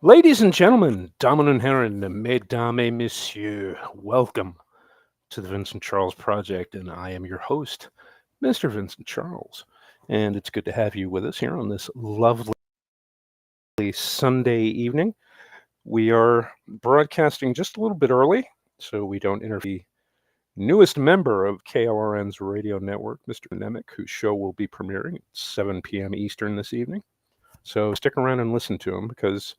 Ladies and gentlemen, dames and herren, mesdames et messieurs, welcome to the Vincent Charles Project, and I am your host, Mr. Vincent Charles. And it's good to have you with us here on this lovely Sunday evening. We are broadcasting just a little bit early, so we don't interview the newest member of KLRN's radio network, Mr. Nemec, whose show will be premiering at 7 p.m. Eastern this evening. So stick around and listen to him because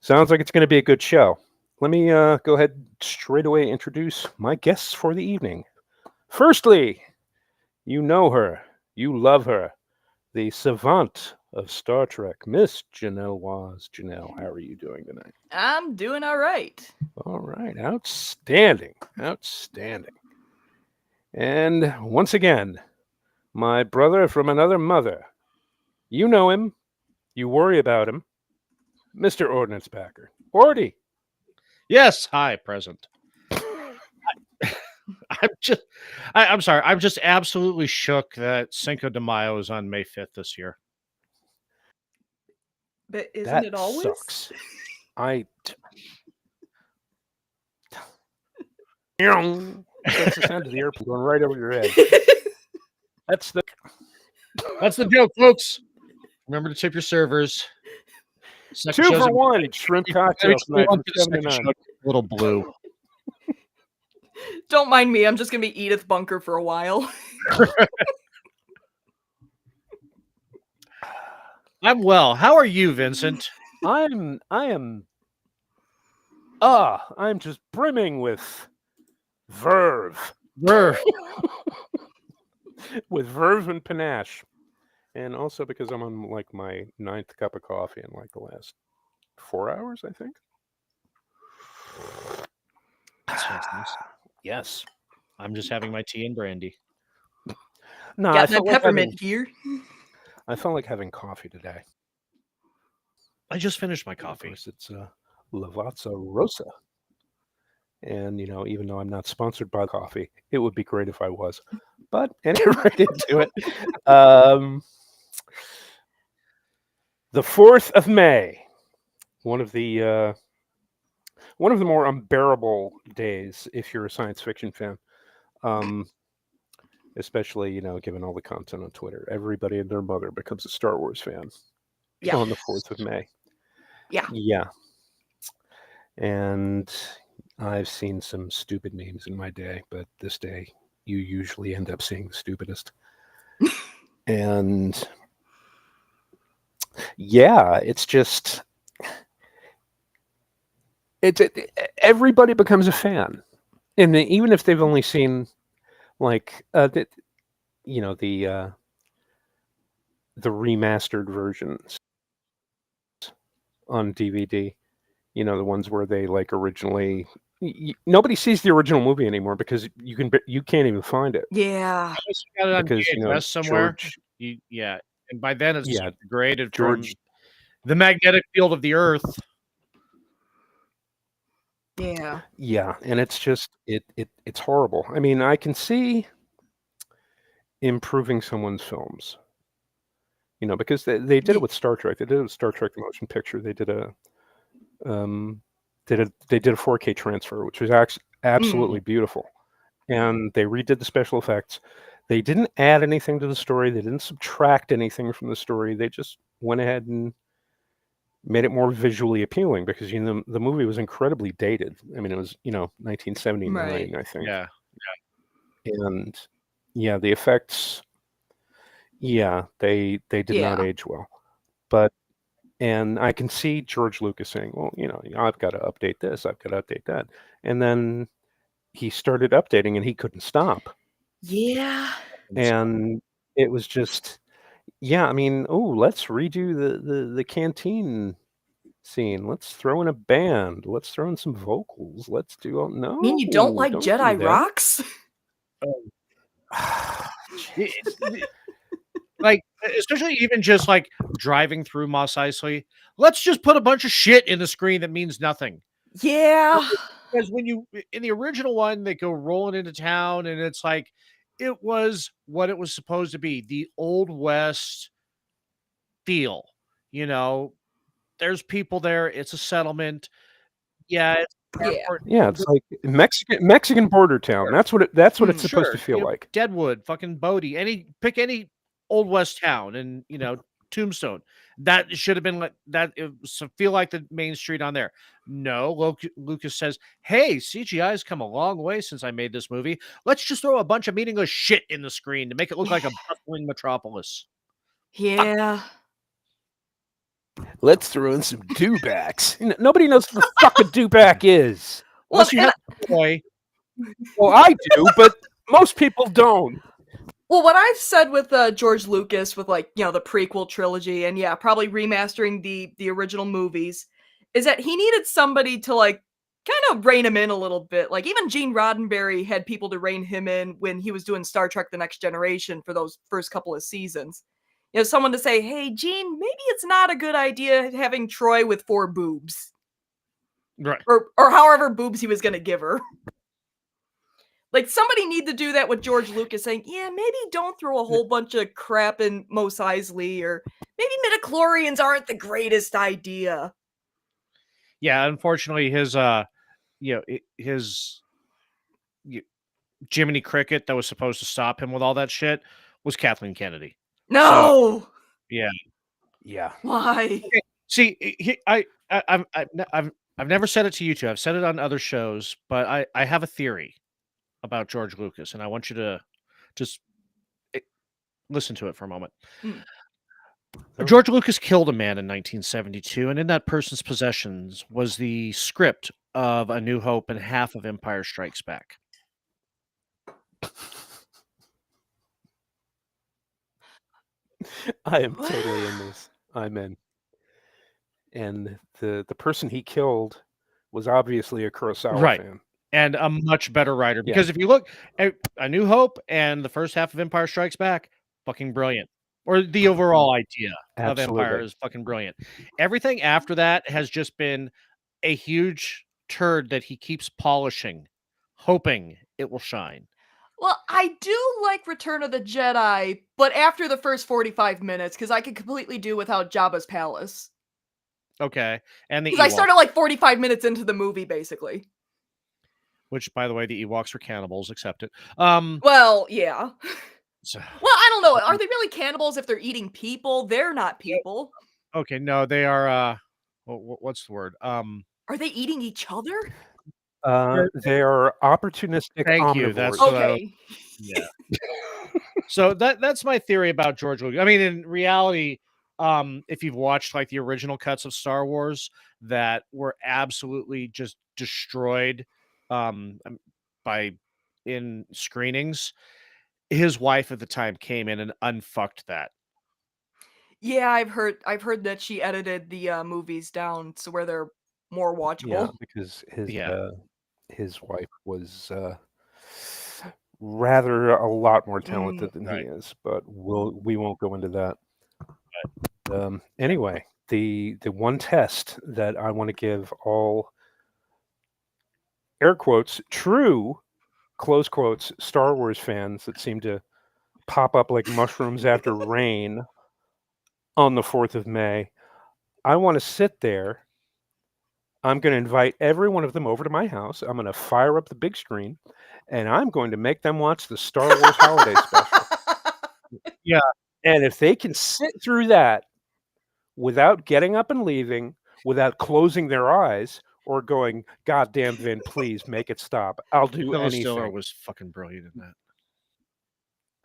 sounds like it's going to be a good show. Let me go ahead and straight away introduce my guests for the evening. Firstly, you know her, you love her, the savant of Star Trek, Miss Janelle Waz. Janelle, how are you doing tonight? I'm doing all right. All right, outstanding, outstanding. And once again, my brother from another mother. You know him, you worry about him, Mr. Ordnance Packer. Ordy. Yes, hi, present. I'm just, I'm sorry. I'm just absolutely shook that Cinco de Mayo is on May 5th this year. But isn't That it always? sucks. That's the sound of the airplane going right over your head. That's the joke, folks. Remember to tip your servers. Second 2 for 1 shrimp cocktail tonight from 7 to 9. Little blue. Don't mind me. I'm just gonna be Edith Bunker for a while. I'm well. How are you, Vincent? I'm just brimming with verve. With verve and panache. And also because I'm on like my 9th cup of coffee in like the last 4 hours, I think. That's nice. Yes. I'm just having my tea and brandy. No, got that peppermint here. I felt like having coffee today. I just finished my coffee. It's Lavazza Rosa. And, you know, even though I'm not sponsored by coffee, it would be great if I was. But anyway, right into it. The 4th of May, one of the more unbearable days if you're a science fiction fan. Especially, you know, given all the content on Twitter. Everybody and their mother becomes a Star Wars fan on the 4th of May. Yeah. And I've seen some stupid memes in my day, but this day you usually end up seeing the stupidest. And yeah, it's just everybody becomes a fan. And even if they've only seen like the remastered versions on DVD, you know, the ones where they like originally nobody sees the original movie anymore because you can't even find it. Yeah, got it on because VHS somewhere. And by then it's degraded from the magnetic field of the Earth. Yeah, and it's just it's horrible. I mean, I can see improving someone's films, you know, because they did it with Star Trek. They did it with Star Trek: The Motion Picture. They did a 4K transfer, which was absolutely beautiful, and they redid the special effects. They didn't add anything to the story. They didn't subtract anything from the story. They just went ahead and made it more visually appealing because, you know, the movie was incredibly dated. I mean, it was, you know, 1979, right. I think. Yeah. And yeah, the effects, they did not age well. And I can see George Lucas saying, well, you know, I've got to update this, I've got to update that. And then he started updating and he couldn't stop. Yeah. And it was just, I mean, let's redo the canteen scene. Let's throw in a band. Let's throw in some vocals. Let's do no. I mean, you don't like Jedi rocks? Like, especially even just like driving through Mos Eisley, let's just put a bunch of shit in the screen that means nothing. Yeah. Because when you, in the original one, they go rolling into town and it's like, it was what it was supposed to be. The Old West feel, you know, There's people there. It's a settlement. Yeah, it's important. Yeah, it's like Mexican border town. That's what it's supposed to feel like. Deadwood, fucking Bodie, pick any old West town, and Tombstone. That should have been like that. Feel like the main street on there. No, Lucas says, "Hey, CGI's come a long way since I made this movie. Let's just throw a bunch of meaningless shit in the screen to make it look like a bustling metropolis." Yeah. Let's throw in some dewbacks. Nobody knows what the fuck a dewback is. Unless you have a boy. Well, I do, but most people don't. Well, what I've said with George Lucas, with the prequel trilogy, and probably remastering the original movies, is that he needed somebody to kind of rein him in a little bit. Like even Gene Roddenberry had people to rein him in when he was doing Star Trek: The Next Generation for those first couple of seasons. Someone to say, "Hey, Gene, maybe it's not a good idea having Troy with 4 boobs." Right. Or however boobs he was going to give her. Like, somebody need to do that with George Lucas, saying, "Yeah, maybe don't throw a whole bunch of crap in Mos Eisley, or maybe midichlorians aren't the greatest idea." Yeah, unfortunately, his Jiminy Cricket that was supposed to stop him with all that shit was Kathleen Kennedy. No. So, yeah. Why? Okay. See, I've never said it to you two. I've said it on other shows, but I have a theory about George Lucas, and I want you to just listen to it for a moment. George Lucas killed a man in 1972, and in that person's possessions was the script of A New Hope and half of Empire Strikes Back. I am totally in this. I'm in. And the person he killed was obviously a Kurosawa fan. And a much better writer. Because if you look at A New Hope and the first half of Empire Strikes Back, fucking brilliant. Or the overall idea of Empire is fucking brilliant. Everything after that has just been a huge turd that he keeps polishing, hoping it will shine. Well, I do like Return of the Jedi, but after the first 45 minutes, because I could completely do without Jabba's palace. Okay. And because I started like 45 minutes into the movie, basically. Which, by the way, the Ewoks were cannibals. Accept it. Well, yeah. Well, I don't know. Are they really cannibals if they're eating people? They're not people. Okay, no, they are. What's the word? Are they eating each other? They are opportunistic omnivores. That's okay. Yeah. So that's my theory about George Lucas. I mean, in reality, if you've watched like the original cuts of Star Wars that were absolutely just destroyed in screenings, his wife at the time came in and unfucked that. Yeah, I've heard that she edited the movies down to where they're more watchable. Yeah, because his wife was rather a lot more talented than he is, but we won't go into that. Anyway, the one test that I want to give all air quotes true close quotes Star Wars fans that seem to pop up like mushrooms after rain on the 4th of May. I want to sit there. I'm going to invite every one of them over to my house. I'm going to fire up the big screen, and I'm going to make them watch the Star Wars Holiday Special. Yeah. And if they can sit through that without getting up and leaving, without closing their eyes or going, "God damn, Vin, please make it stop. I'll do anything." Stiller was fucking brilliant in that.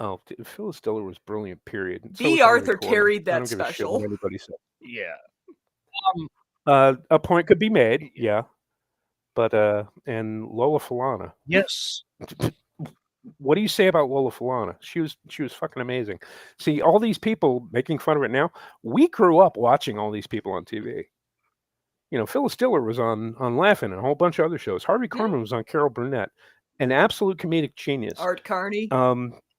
Oh, Phyllis Diller was brilliant, period. B. Arthur carried that special. I don't give a shit what anybody said. Yeah. A point could be made, yeah. But, and Lola Falana. Yes. What do you say about Lola Falana? She was fucking amazing. See, all these people making fun of it now, we grew up watching all these people on TV. You know, Phyllis Diller was on Laugh-In and a whole bunch of other shows. Harvey Korman was on Carol Burnett, an absolute comedic genius. Art Carney.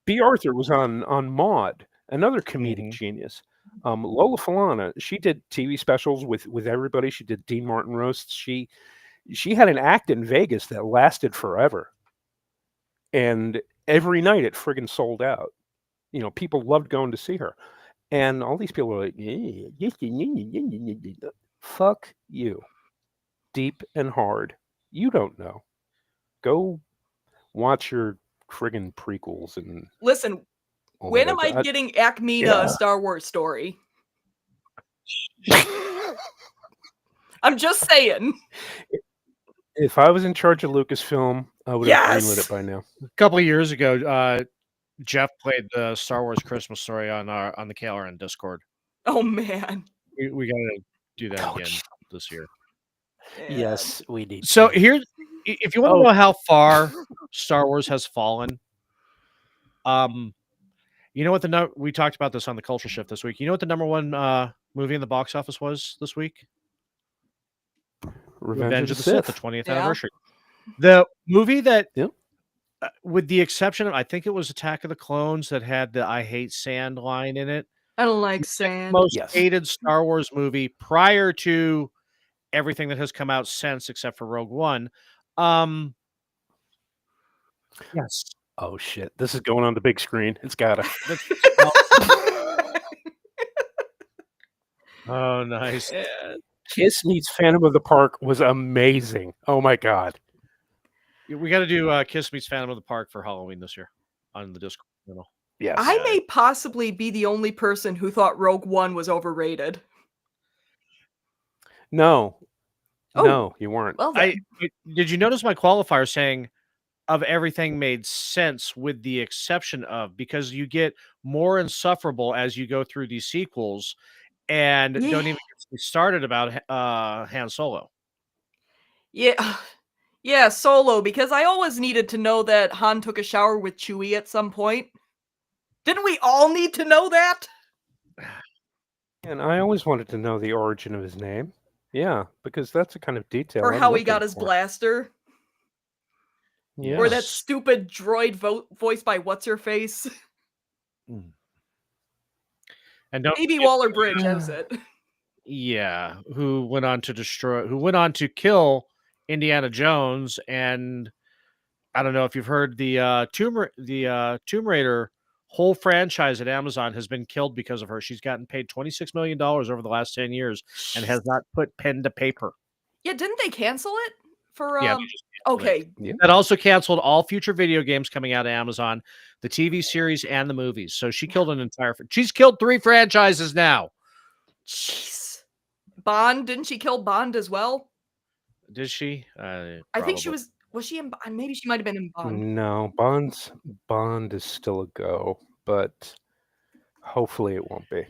B. Arthur was on Maude, another comedic genius. Lola Falana, she did TV specials with everybody. She did Dean Martin roasts. She had an act in Vegas that lasted forever. And every night it friggin' sold out. You know, people loved going to see her. And all these people were like, Fuck you. Deep and hard. You don't know. Go watch your friggin' prequels and Listen, all when that am other. I getting Acmina a Star Wars story? I'm just saying. If I was in charge of Lucasfilm, I would have greenlit Yes! it by now. A couple of years ago, Jeff played the Star Wars Christmas story on the KLRN Discord. Oh man. We gotta do that Oh, again sh- this year. Yes, we need. So to. here, if you want to know how far Star Wars has fallen, you know what we talked about this on the Culture Shift this week. You know what the number one movie in the box office was this week? Revenge of the Sith, the 20th anniversary. The movie that, Yep. with the exception of, I think it was Attack of the Clones that had the "I hate sand" line in it. I don't like sand. Most Yes. hated Star Wars movie prior to everything that has come out since, except for Rogue One. Yes. Oh shit! This is going on the big screen. It's gotta. Oh, nice. Kiss Meets Phantom of the Park was amazing. Oh my god. We got to do Kiss Meets Phantom of the Park for Halloween this year on the Discord channel. Yes. I may possibly be the only person who thought Rogue One was overrated. No. Oh, No, you weren't. Well then. Did you notice my qualifier saying of everything made sense with the exception of, because you get more insufferable as you go through these sequels, and don't even get me started about Han Solo. Yeah, Solo, because I always needed to know that Han took a shower with Chewie at some point. Didn't we all need to know that? And I always wanted to know the origin of his name. Yeah, because that's the kind of detail. Or I'm how he got looking his for. blaster. Yeah. Or that stupid droid voiced by What's-Her-Face. And don't Maybe Waller-Bridge has it. Yeah, who went on to kill Indiana Jones, and I don't know if you've heard the Tomb Raider whole franchise at Amazon has been killed because of her. She's gotten paid $26 million over the last 10 years and has not put pen to paper. Yeah, didn't they cancel it? For Yeah, they just canceled okay. it. Yeah. That also canceled all future video games coming out of Amazon, the TV series and the movies. So she killed an entire she's killed 3 franchises now. Jeez. Bond, didn't she kill Bond as well? Did she? I think she was she in Bond? Maybe she might have been in Bond. No, Bond is still a go, but hopefully it won't be,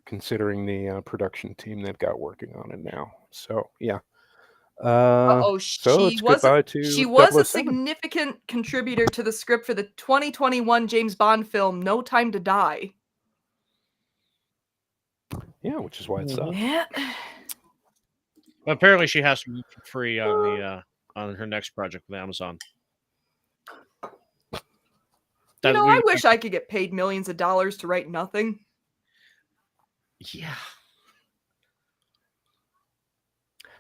considering the production team they've got working on it now. So yeah. So she it's was goodbye to she was a 007. significant contributor to the script for the 2021 James Bond film No Time to Die. Yeah, which is why it sucks. Yeah. Apparently, she has to be free on the on her next project with Amazon. I wish I could get paid millions of dollars to write nothing. Yeah.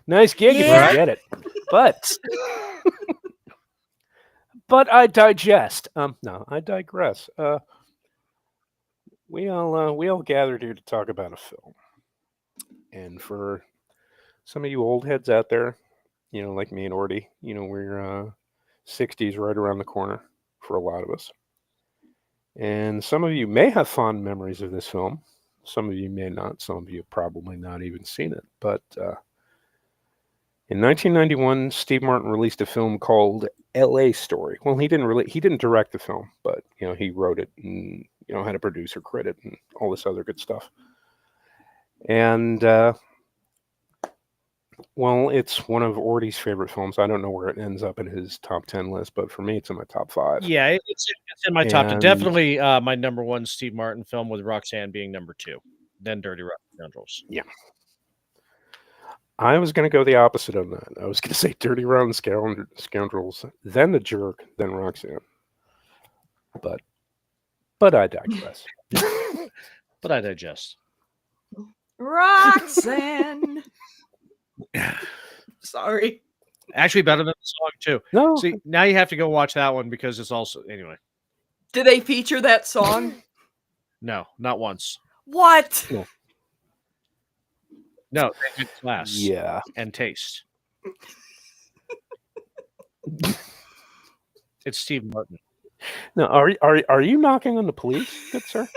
Nice gig if you get it, but I digest. No, I digress. We all gathered here to talk about a film, and for some of you old heads out there, like me and Orty, we're 60s right around the corner for a lot of us, and some of you may have fond memories of this film. Some of you may not. Some of you have probably not even seen it, but. In 1991, Steve Martin released a film called L.A. Story. Well, he didn't direct the film, but he wrote it and had a producer credit and all this other good stuff. And well, it's one of Orty's favorite films. I don't know where it ends up in his top 10 list, but for me, it's in my top 5. Yeah, it's in my top 10. Definitely my number 1 Steve Martin film, with Roxanne being number 2, then Dirty Rotten Scoundrels. Yeah. I was going to go the opposite of that. I was going to say Dirty Rotten Scoundrels, then The Jerk, then Roxanne. But I digress. But I digest. Roxanne. Sorry. Actually, better than the song too. No. See, now you have to go watch that one because it's also anyway. Do they feature that song? No, not once. What? No. No, they had class Yeah. and taste. It's Steve Martin. Now, are you knocking on the police, good sir?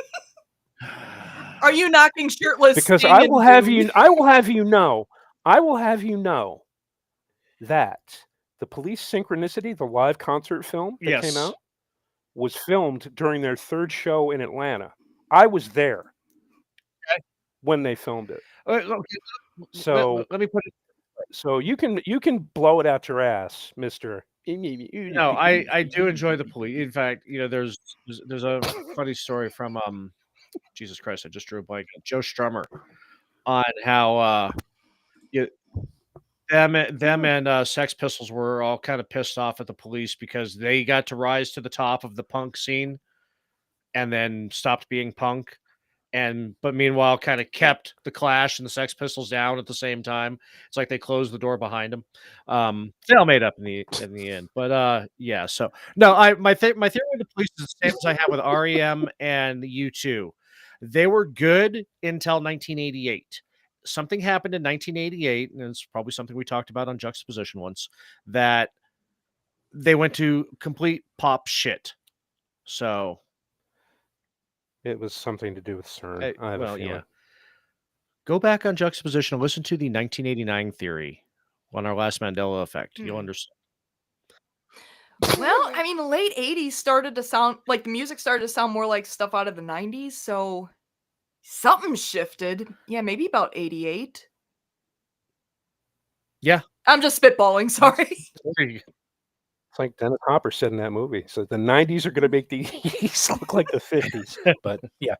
Are you knocking shirtless Because Sting I and will have Dune? you. I will have you know. I will have you know that the Police Synchronicity, the live concert film that came Yes. out, was filmed during their third show in Atlanta. I was there when they filmed it. Okay. So Let me put it. So you can blow it out your ass, Mister. No, I do enjoy the police. In fact, there's a funny story from Jesus Christ, I just drew a blank. Joe Strummer on how you, them and Sex Pistols were all kind of pissed off at the police because they got to rise to the top of the punk scene and then stopped being punk. But meanwhile, kind of kept the Clash and the Sex Pistols down at the same time. It's like they closed the door behind them. They all made up in the end. But yeah. So no, my theory with the police is the same as I have with REM and U2. They were good until 1988. Something happened in 1988, and it's probably something we talked about on Juxtaposition once, that they went to complete pop shit. So It was something to do with CERN. I have a feeling. yeah. Go back on Juxtaposition and listen to the 1989 theory on our last Mandela effect. You'll understand. Well, I mean, the late 80s started to sound like the music started to sound more like stuff out of the 90s, so something shifted. Yeah, maybe about 88. Yeah. I'm just spitballing, sorry. It's like Dennis Hopper said in that movie. So the 90s are going to make the 80s look like the 50s. But yeah.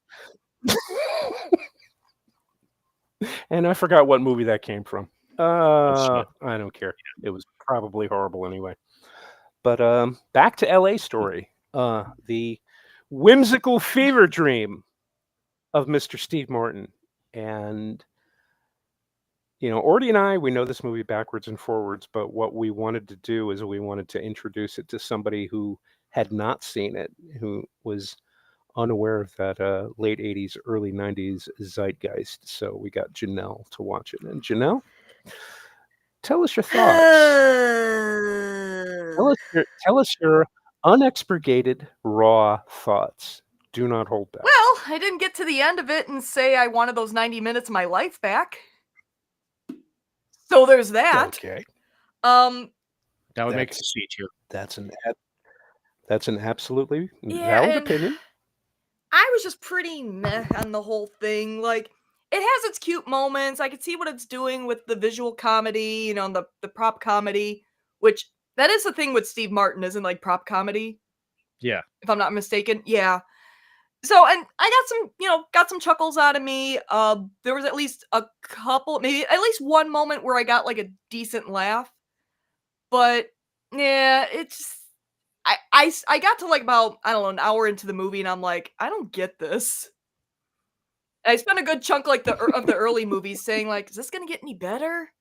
And I forgot what movie that came from. I don't care. It was probably horrible anyway. But back to LA Story. The whimsical fever dream of Mr. Steve Martin. And Ordy and I, we know this movie backwards and forwards, but what we wanted to do is we wanted to introduce it to somebody who had not seen it, who was unaware of that late 80s, early 90s zeitgeist. So we got Janelle to watch it. And Janelle, tell us your thoughts. Tell us your unexpurgated, raw thoughts. Do not hold back. Well, I didn't get to the end of it and say I wanted those 90 minutes of my life back. So there's that. Okay. That would make it a C tier. That's an absolutely valid opinion. I was just pretty meh on the whole thing. Like, it has its cute moments. I could see what it's doing with the visual comedy, and the prop comedy, which that is the thing with Steve Martin, isn't like prop comedy. Yeah. If I'm not mistaken. Yeah. So, and I got some chuckles out of me. There was at least a couple, maybe at least one moment where I got like a decent laugh. But yeah, it's I got to like about, I don't know, an hour into the movie and I'm like, I don't get this. I spent a good chunk like of the early movies saying like, is this gonna get any better?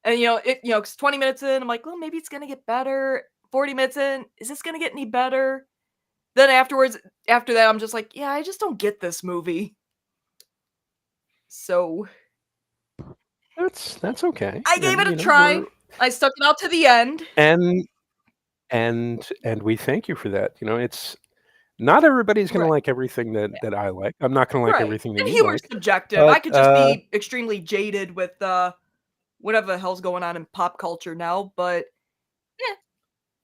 And it's 20 minutes in, I'm like, well, maybe it's gonna get better. 40 minutes in, is this gonna get any better? Then after that, I'm just like, yeah, I just don't get this movie. So that's okay. I gave it a try. I stuck it out to the end. And we thank you for that. It's not everybody's going to like everything that I like. I'm not going to like everything that and you humor's like. subjective. I could just be extremely jaded with whatever the hell's going on in pop culture now, but yeah.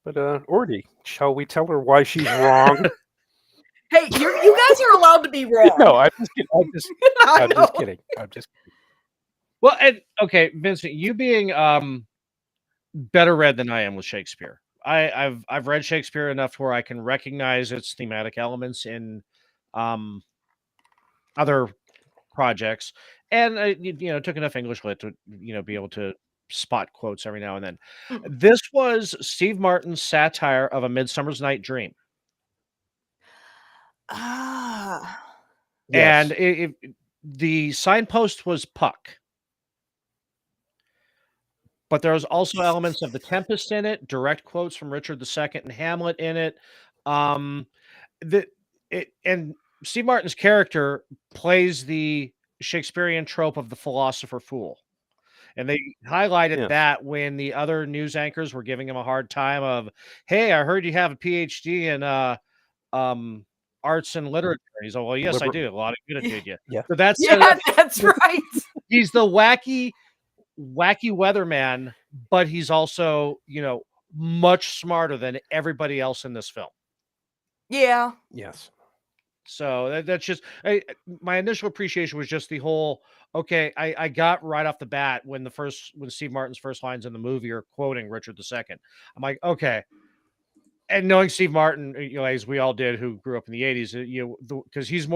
But Ordy, shall we tell her why she's wrong? Hey, you guys are allowed to be wrong. No, I'm just kidding. I'm just kidding. I'm just kidding. Well, and okay, Vincent, you being better read than I am with Shakespeare. I've read Shakespeare enough where I can recognize its thematic elements in other projects, and took enough English lit to be able to spot quotes every now and then. This was Steve Martin's satire of A Midsummer's Night Dream. Yes. And the signpost was Puck. But there's also elements of The Tempest in it, direct quotes from Richard II and Hamlet in it. And Steve Martin's character plays the Shakespearean trope of the philosopher fool. And they highlighted Yes. that when the other news anchors were giving him a hard time of, "Hey, I heard you have a PhD in arts and literature." He's like, "Well, yes, I do. A lot of good, did you?" Yeah. So that's Yeah, that's right. he's the wacky weatherman, but he's also, much smarter than everybody else in this film. Yeah. Yes. So that's just my initial appreciation was just the whole, okay, I got right off the bat when Steve Martin's first lines in the movie are quoting Richard II. I'm like, okay. And knowing Steve Martin, as we all did who grew up in the 80s, because he's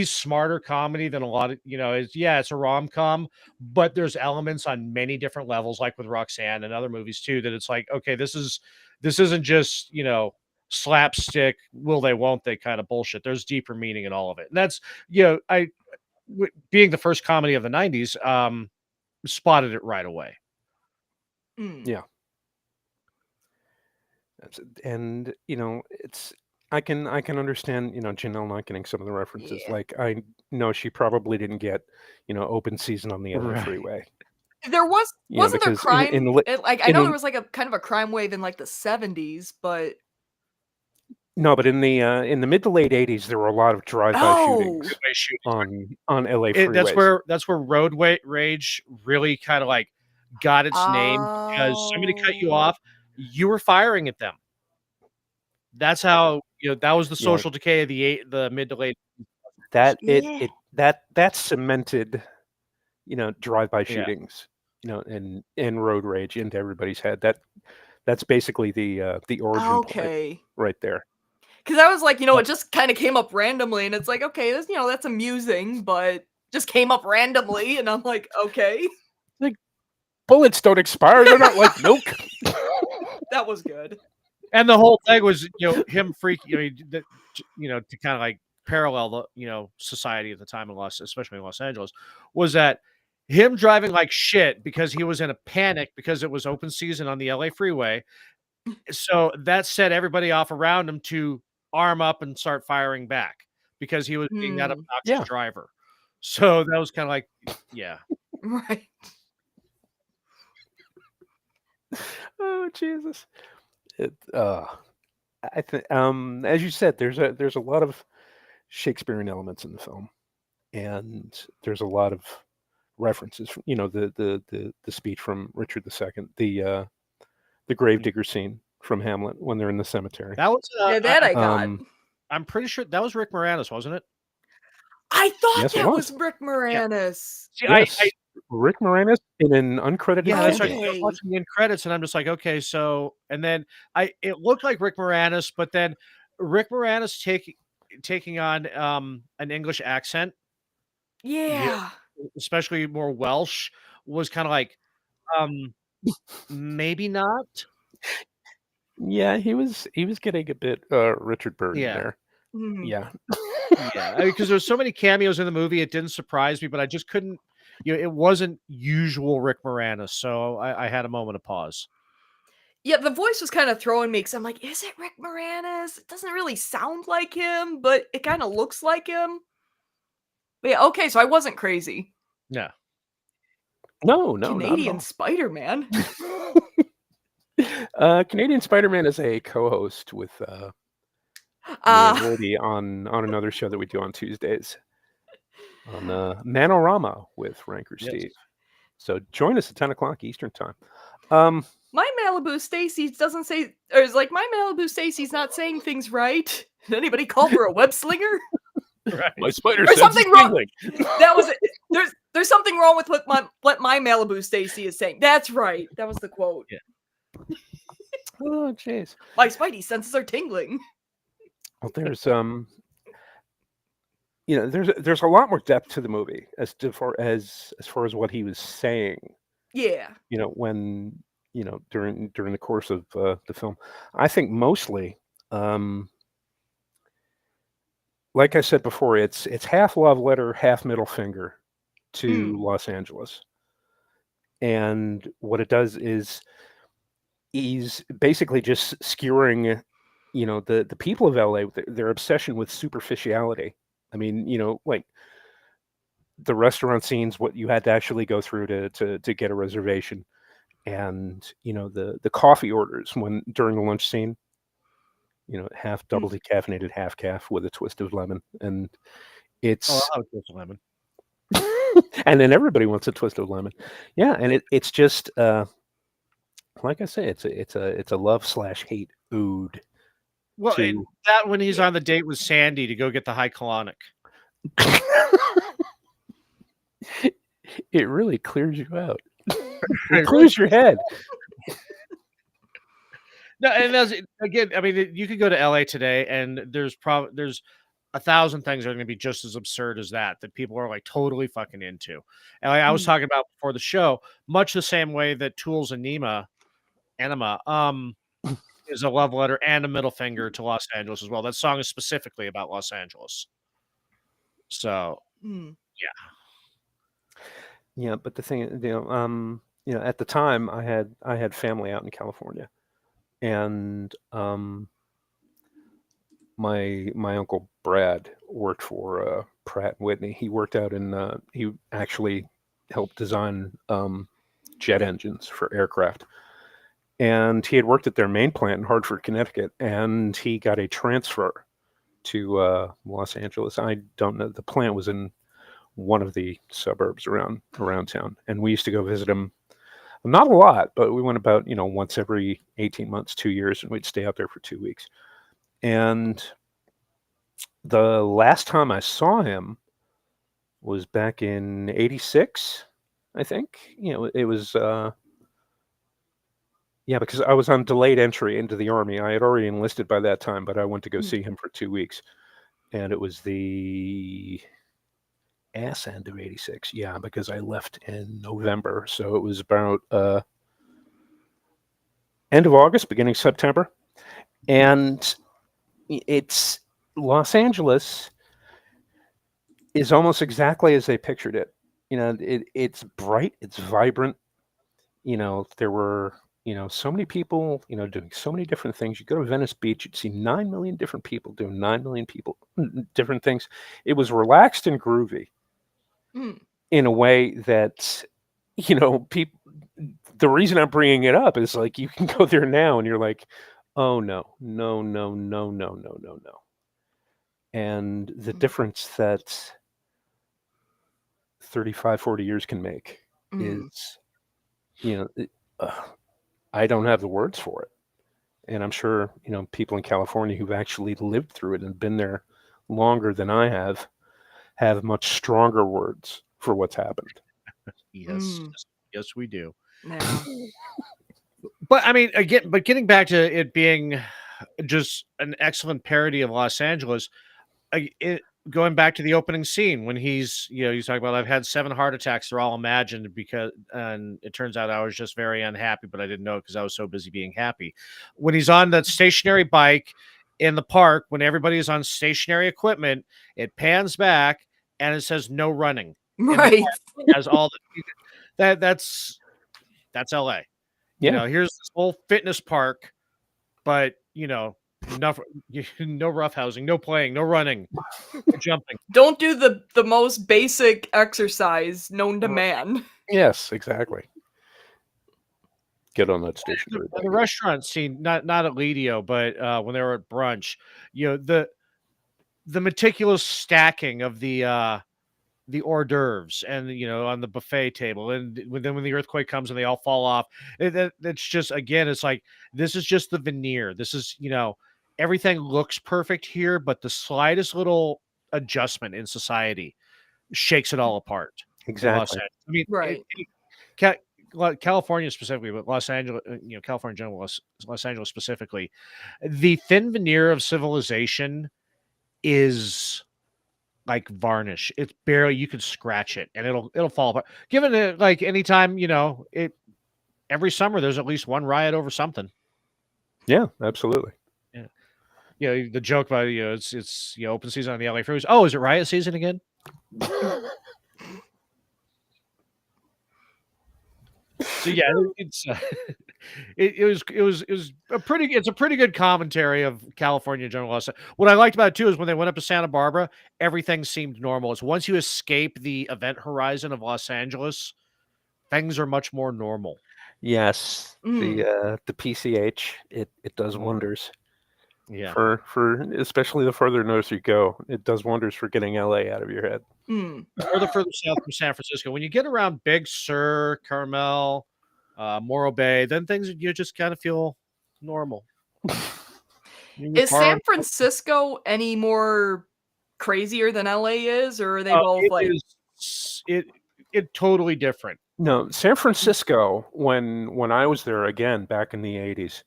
smarter comedy than a lot of, it's a rom-com, but there's elements on many different levels, like with Roxanne and other movies too, that it's like, okay, this isn't just, slapstick, will they, won't they kind of bullshit. There's deeper meaning in all of it. And that's, being the first comedy of the 90s, spotted it right away. Yeah. And it's I can understand Janelle not getting some of the references. Yeah. Like I know she probably didn't get open season on the LA Right. freeway. There wasn't there because crime? I know in- there was like a kind of a crime wave in like the 70s, but No, but in the mid to late 80s, there were a lot of drive-by shootings on LA freeways. That's where road rage really kind of like got its name, because somebody cut you off, you were firing at them. That's how that was the social decay of the mid to late. That Yeah. that cemented drive-by shootings, and road rage into everybody's head. That's basically the origin point Okay. right there. Because I was like, it just kind of came up randomly, and it's like, okay, this, that's amusing, but just came up randomly, and I'm like, okay, Bullets don't expire; they're not like milk. that was good. And the whole thing was, him freaking, to kind of like parallel the, society at the time in especially in Los Angeles, was that him driving like shit because he was in a panic because it was open season on the LA freeway. So that set everybody off around him to arm up and start firing back because he was being that obnoxious driver. So that was kind of like, yeah. Right. Oh Jesus! I think, as you said, there's a lot of Shakespearean elements in the film, and there's a lot of references. The speech from Richard II, the gravedigger scene from Hamlet when they're in the cemetery. That was that I got. I'm pretty sure that was Rick Moranis, wasn't it? I thought Yes, that was Rick Moranis. Yeah. See, Rick Moranis in an uncredited. Yeah, that's right. Okay. I was watching the end credits, and I'm just like, okay, so, and then it looked like Rick Moranis, but then Rick Moranis taking on an English accent, Yeah. especially more Welsh, was kind of like, maybe not. Yeah, he was getting a bit Richard Burton there. Mhm. Yeah. Yeah, because there's so many cameos in the movie, it didn't surprise me, but I just couldn't, it wasn't usual Rick Moranis, so I had a moment of pause. Yeah, the voice was kind of throwing me because I'm like, is it Rick Moranis? It doesn't really sound like him, but it kind of looks like him. But yeah, okay, so I wasn't crazy. No. No, Canadian Spider-Man. Canadian Spider-Man is a co-host with me and Woody on another show that we do on Tuesdays on Manorama with Ranker Steve. So join us at 10 o'clock Eastern time. My Malibu Stacy doesn't say, or is like, my Malibu Stacy's not saying things right. Did anybody call her a web slinger? Right. My spider There's sense something is wrong. tingling. That was it. There's something wrong with what my Malibu Stacy is saying. That's right. That was the quote. Yeah. Oh, jeez. My spidey senses are tingling. Well, there's there's a lot more depth to the movie as far as what he was saying. Yeah. When during the course of the film, I think mostly, like I said before, it's half love letter, half middle finger to Los Angeles, and what it does is he's basically just skewering, the people of LA with their obsession with superficiality. I mean, like the restaurant scenes, what you had to actually go through to get a reservation, and the coffee orders during the lunch scene, half double decaffeinated, half calf with a twist of lemon, and it's Oh, twist of lemon. and then everybody wants a twist of lemon. Yeah, and it's just like I say, it's a love/hate ode Well, to. that when he's on the date with Sandy to go get the high colonic. It really clears you out. It clears your head. No, and again, I mean, you could go to LA today, and there's 1,000 things that are going to be just as absurd as that people are like totally fucking into. And I was talking about before the show, much the same way that Tool's Anima is a love letter and a middle finger to Los Angeles as well. That song is specifically about Los Angeles. So, yeah, but the thing, at the time I had family out in California, and my uncle Brad worked for Pratt & Whitney. He worked out he actually helped design jet engines for aircraft. And he had worked at their main plant in Hartford, Connecticut, and he got a transfer to Los Angeles. I don't know. The plant was in one of the suburbs around town, and we used to go visit him. Not a lot, but we went about once every 18 months, 2 years, and we'd stay out there for 2 weeks. And the last time I saw him was back in '86, I think. It was. Yeah, because I was on delayed entry into the Army. I had already enlisted by that time, but I went to go see him for 2 weeks. And it was the ass end of '86. Yeah, because I left in November. So it was about end of August, beginning September. And it's Los Angeles is almost exactly as they pictured it. It's bright, it's vibrant. There were so many people, doing so many different things. You go to Venice Beach, you'd see 9 million different people doing 9 million different things. It was relaxed and groovy in a way that, people. The reason I'm bringing it up is like you can go there now and you're like, oh no. And the difference that 35, 40 years can make is, I don't have the words for it. And I'm sure, people in California who've actually lived through it and been there longer than I have much stronger words for what's happened. Yes, we do. Yeah. But I mean, again, getting back to it being just an excellent parody of Los Angeles, going back to the opening scene when he's talking about, I've had 7 heart attacks. They're all imagined and it turns out I was just very unhappy, but I didn't know it because I was so busy being happy. When he's on that stationary bike in the park, when everybody is on stationary equipment, it pans back and it says no running. Right. As all that's LA. Yeah. Here's this whole fitness park, but no roughhousing, no playing, no running, no jumping. Don't do the most basic exercise known to man. Yes, exactly. Get on that station. The restaurant scene, not at Lidio, but when they were at brunch, the meticulous stacking of the hors d'oeuvres and on the buffet table, and then when the earthquake comes and they all fall off, it's just, again, it's like, this is just the veneer. This is everything looks perfect here, but the slightest little adjustment in society shakes it all apart. Exactly. I mean, right. California specifically, but Los Angeles, California in general, Los Angeles specifically, the thin veneer of civilization is like varnish. It's barely, you could scratch it and it'll fall apart. Given it, like, anytime, every summer there's at least one riot over something. Yeah, absolutely. Yeah. The joke about it's open season on the LA freeways. Oh, is it riot season again? So yeah, it's It was a pretty good commentary of California in general. What I liked about it too is when they went up to Santa Barbara, everything seemed normal. It's once you escape the event horizon of Los Angeles, things are much more normal. Yes, Mm. the PCH it does wonders Yeah. for especially the further north you go. It does wonders for getting LA out of your head. Mm. Or the further south from San Francisco. When you get around Big Sur, Carmel, Morro Bay, then things you just kind of feel normal. Is San Francisco any more crazier than LA is, or are they both like? It totally different. No, San Francisco, when I was there again back in the 80s,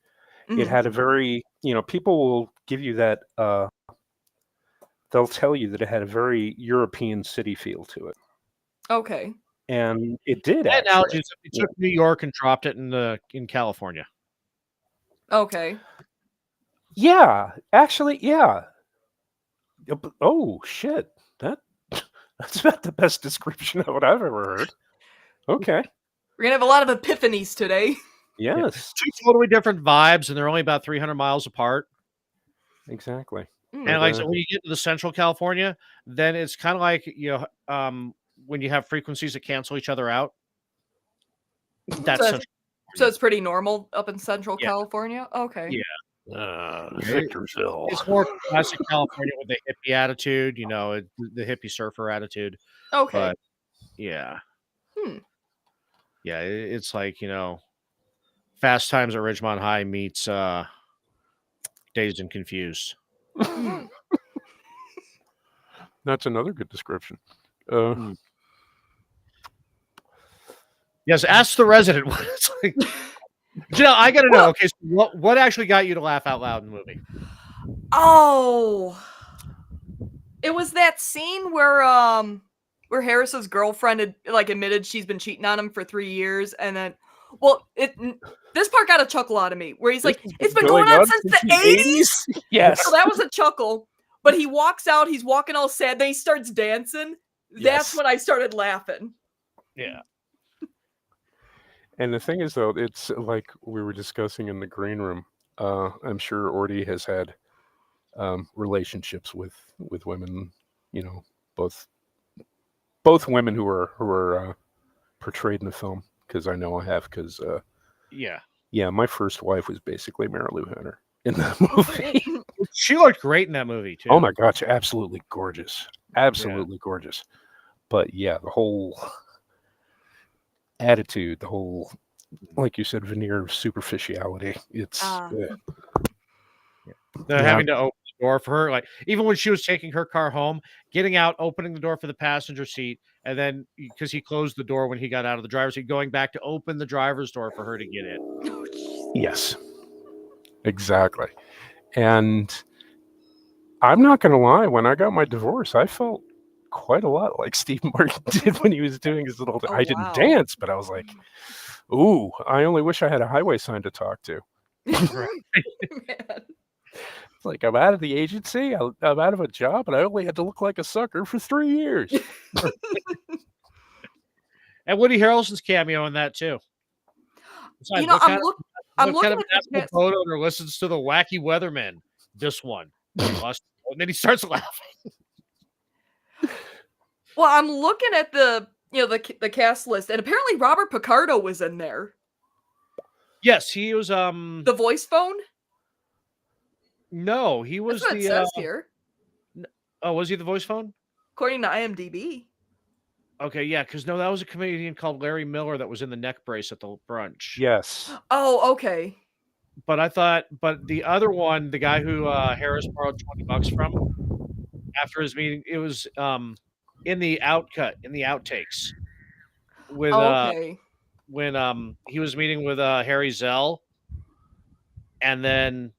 it had a very, people will give you that, they'll tell you that it had a very European city feel to it. Okay. And it did, My actually. analogy is if you took New York and dropped it in California. Okay. Yeah, actually, yeah. Oh, shit. That's about the best description of what I've ever heard. Okay. We're gonna have a lot of epiphanies today. Yes. Two totally different vibes, and they're only about 300 miles apart. Exactly. And like so when you get to the Central California, then it's kind of like when you have frequencies that cancel each other out. That's so it's pretty normal up in Central California. Okay. Yeah. Victorville. It's more classic California with the hippie attitude, the hippie surfer attitude. Okay. But yeah. Yeah, it's like, Fast Times at Ridgemont High meets Dazed and Confused. That's another good description. Yes, ask the resident. It's like, I gotta know. Okay, so what actually got you to laugh out loud in the movie? Oh, it was that scene where Harris's girlfriend had admitted she's been cheating on him for 3 years, and then, this part got a chuckle out of me where he's like, "It's been going on since the 80s." Yes. So that was a chuckle. But he walks out. He's walking all sad. Then he starts dancing. That's when I started laughing. Yeah. And the thing is, though, it's like we were discussing in the green room. I'm sure Orty has had relationships with women, both women who are portrayed in the film, because I know I have. Because my first wife was basically Mary Lou Hunter in the movie. She looked great in that movie too. Oh my gosh, absolutely gorgeous, gorgeous. But yeah, the whole attitude, the whole, like you said, veneer of superficiality. It's having to open the door for her, like even when she was taking her car home, getting out, opening the door for the passenger seat, and then because he closed the door when he got out of the driver's seat, going back to open the driver's door for her to get in. Yes, exactly. And I'm not going to lie, when I got my divorce, I felt quite a lot like Steve Martin did when he was doing his little. I didn't dance, but I was like, "Ooh, I only wish I had a highway sign to talk to." It's like, I'm out of the agency, I'm out of a job, and I only had to look like a sucker for 3 years. And Woody Harrelson's cameo in that too. Besides, I'm looking at the photo or listens to the Wacky Weatherman. This one, and then he starts laughing. Well, I'm looking at the the cast list, and apparently Robert Picardo was in there. Yes, he was. The voice phone. No, he was. That's what it says here. Oh, was he the voice phone? According to IMDb. Okay, yeah, because that was a comedian called Larry Miller that was in the neck brace at the brunch. Yes. Oh, okay. But the other one, the guy who Harris borrowed $20 from after his meeting, it was in the outtakes with when he was meeting with Harry Zell, and then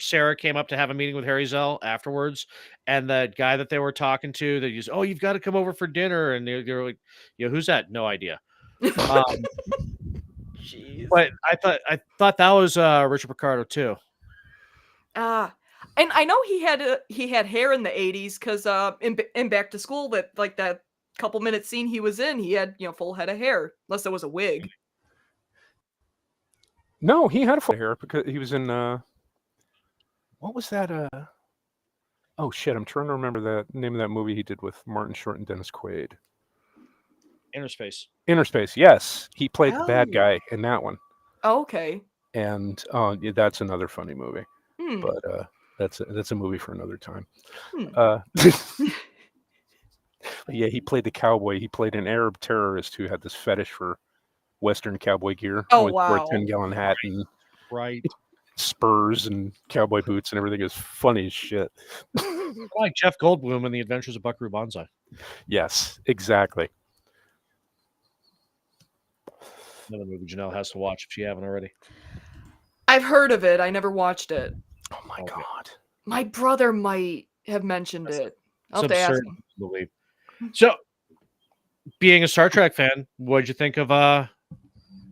Sarah came up to have a meeting with Harry Zell afterwards, and the guy that they were talking to, they just, "Oh, you've got to come over for dinner," and they're like, "Who's that?" No idea. But I thought that was Richard Picardo too. And I know he had hair in the 80s because in Back to School, that couple minute scene he was in, he had full head of hair, unless it was a wig. No, he had a full hair because he was in what was that? Oh shit, I'm trying to remember the name of that movie he did with Martin Short and Dennis Quaid. Inner Space. Inner Space. Yes, he played the bad Oh. guy in that one, Okay. and yeah, that's another funny movie. Hmm. But that's a movie for another time. Hmm. Yeah, he played the cowboy. He played an Arab terrorist who had this fetish for Western cowboy gear. Oh, Always wore a wow. 10-gallon hat and Right. spurs and cowboy boots and everything. Is funny as shit. Like Jeff Goldblum in The Adventures of Buckaroo Banzai. Yes, exactly. Another movie Janelle has to watch if she haven't already. I've heard of it. I never watched it. Oh my Okay. god. My brother might have mentioned That's it. I'll It's have to ask absurd him. to believe. So, being a Star Trek fan, what'd you think of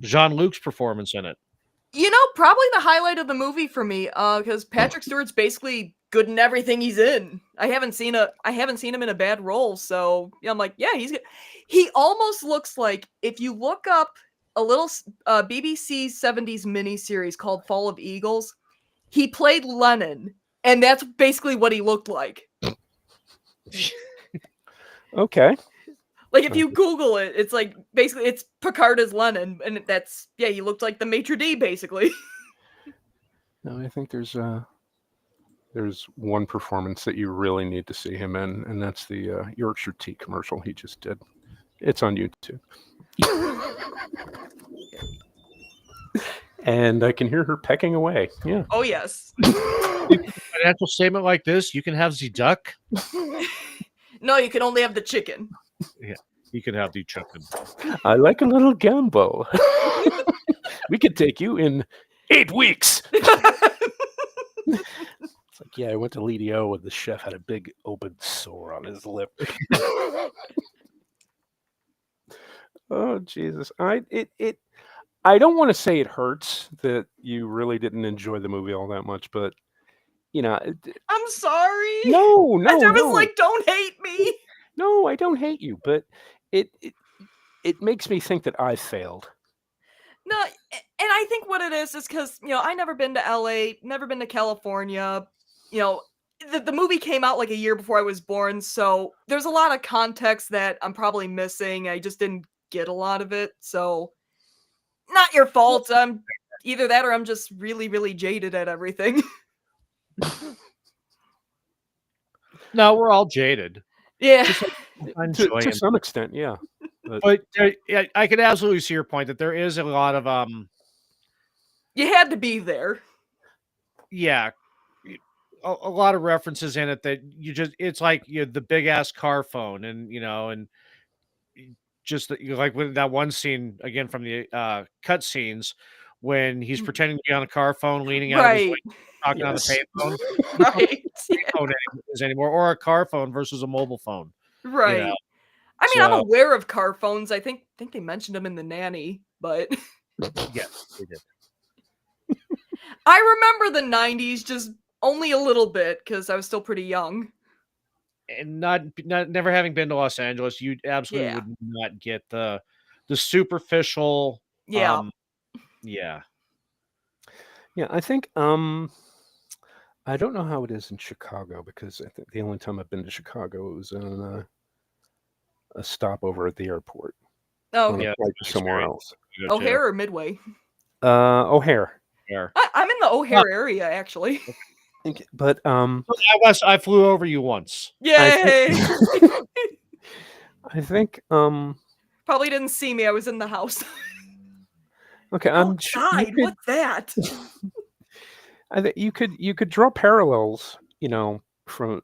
Jean-Luc's performance in it? You know, probably the highlight of the movie for me, because Patrick Stewart's basically good in everything he's in. I haven't seen him in a bad role, so yeah, I'm like, yeah, he's good. He almost looks like, if you look up a little BBC 70s miniseries called Fall of Eagles, he played Lennon, and that's basically what he looked like. Okay. Like, if you Google it, it's like basically it's Picard as Lennon, and that's, yeah, he looked like the maitre d' basically. No, I think there's one performance that you really need to see him in, and that's the Yorkshire Tea commercial he just did. It's on YouTube. And I can hear her pecking away. Yeah. Oh yes. Financial statement like this, you can have the duck. No, you can only have the chicken. You can have the chicken. I like a little gamble. We could take you in 8 weeks. It's like, yeah, I went to Lidio and the chef had a big open sore on his lip. Oh Jesus. I don't want to say it hurts that you really didn't enjoy the movie all that much, but you know, I'm sorry. no, I was no. like, don't hate me. No, I don't hate you, but it makes me think that I failed. No, and I think what it is because, you know, I never been to LA, never been to California. You know, the movie came out like a year before I was born, so there's a lot of context that I'm probably missing. I just didn't get a lot of it, so not your fault. I'm either that or I'm just really, really jaded at everything. No, we're all jaded. Yeah. Just enjoy To him. some extent, yeah. But I can absolutely see your point that there is a lot of You had to be there. yeah, a lot of references in it that it's like the big ass car phone and and just like with that one scene again from the cut scenes when he's pretending to be on a car phone leaning out of his Right. window talking on the Yes. payphone. Right. Yeah. Phone is anymore or a car phone versus a mobile phone. Right. know, I mean, I'm so- aware of car phones. I think they mentioned them in The Nanny, but Yes, they did. I remember the 90s just only a little bit because I was still pretty young. And not never having been to Los Angeles, you absolutely Yeah. would not get the superficial Yeah. Yeah. Yeah, I think I don't know how it is in Chicago because I think the only time I've been to Chicago it was on a stopover at the airport. Oh, On okay. Yeah, a flight to somewhere else. O'Hare or Midway? O'Hare. I'm in the O'Hare area, actually. But I flew over you once. Yay! I think Probably didn't see me. I was in the house. okay, Outside? What's that? I think you could draw parallels, from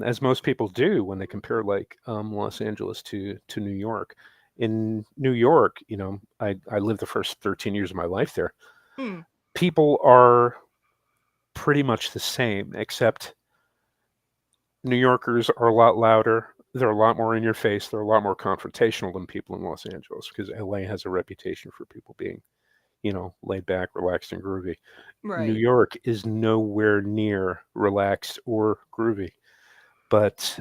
as most people do when they compare like Los Angeles to New York. In New York, I lived the first 13 years of my life there. Hmm. People are pretty much the same, except New Yorkers are a lot louder. They're a lot more in your face. They're a lot more confrontational than people in Los Angeles because LA has a reputation for people being, laid back, relaxed, and groovy. Right. New York is nowhere near relaxed or groovy. But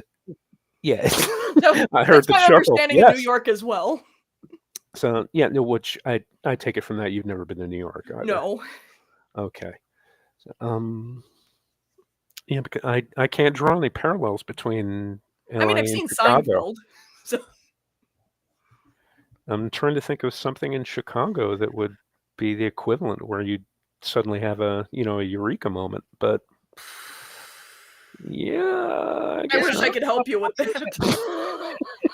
yeah, No, I heard that's the my chuckle. understanding of New York as well. So yeah, no, which I take it from that you've never been to New York either. No. Okay. So, yeah, because I can't draw any parallels between I mean, LA I've and seen Chicago. Seinfeld. So I'm trying to think of something in Chicago that would be the equivalent where you'd suddenly have a eureka moment, but yeah, I I guess wish I not. could help you with that.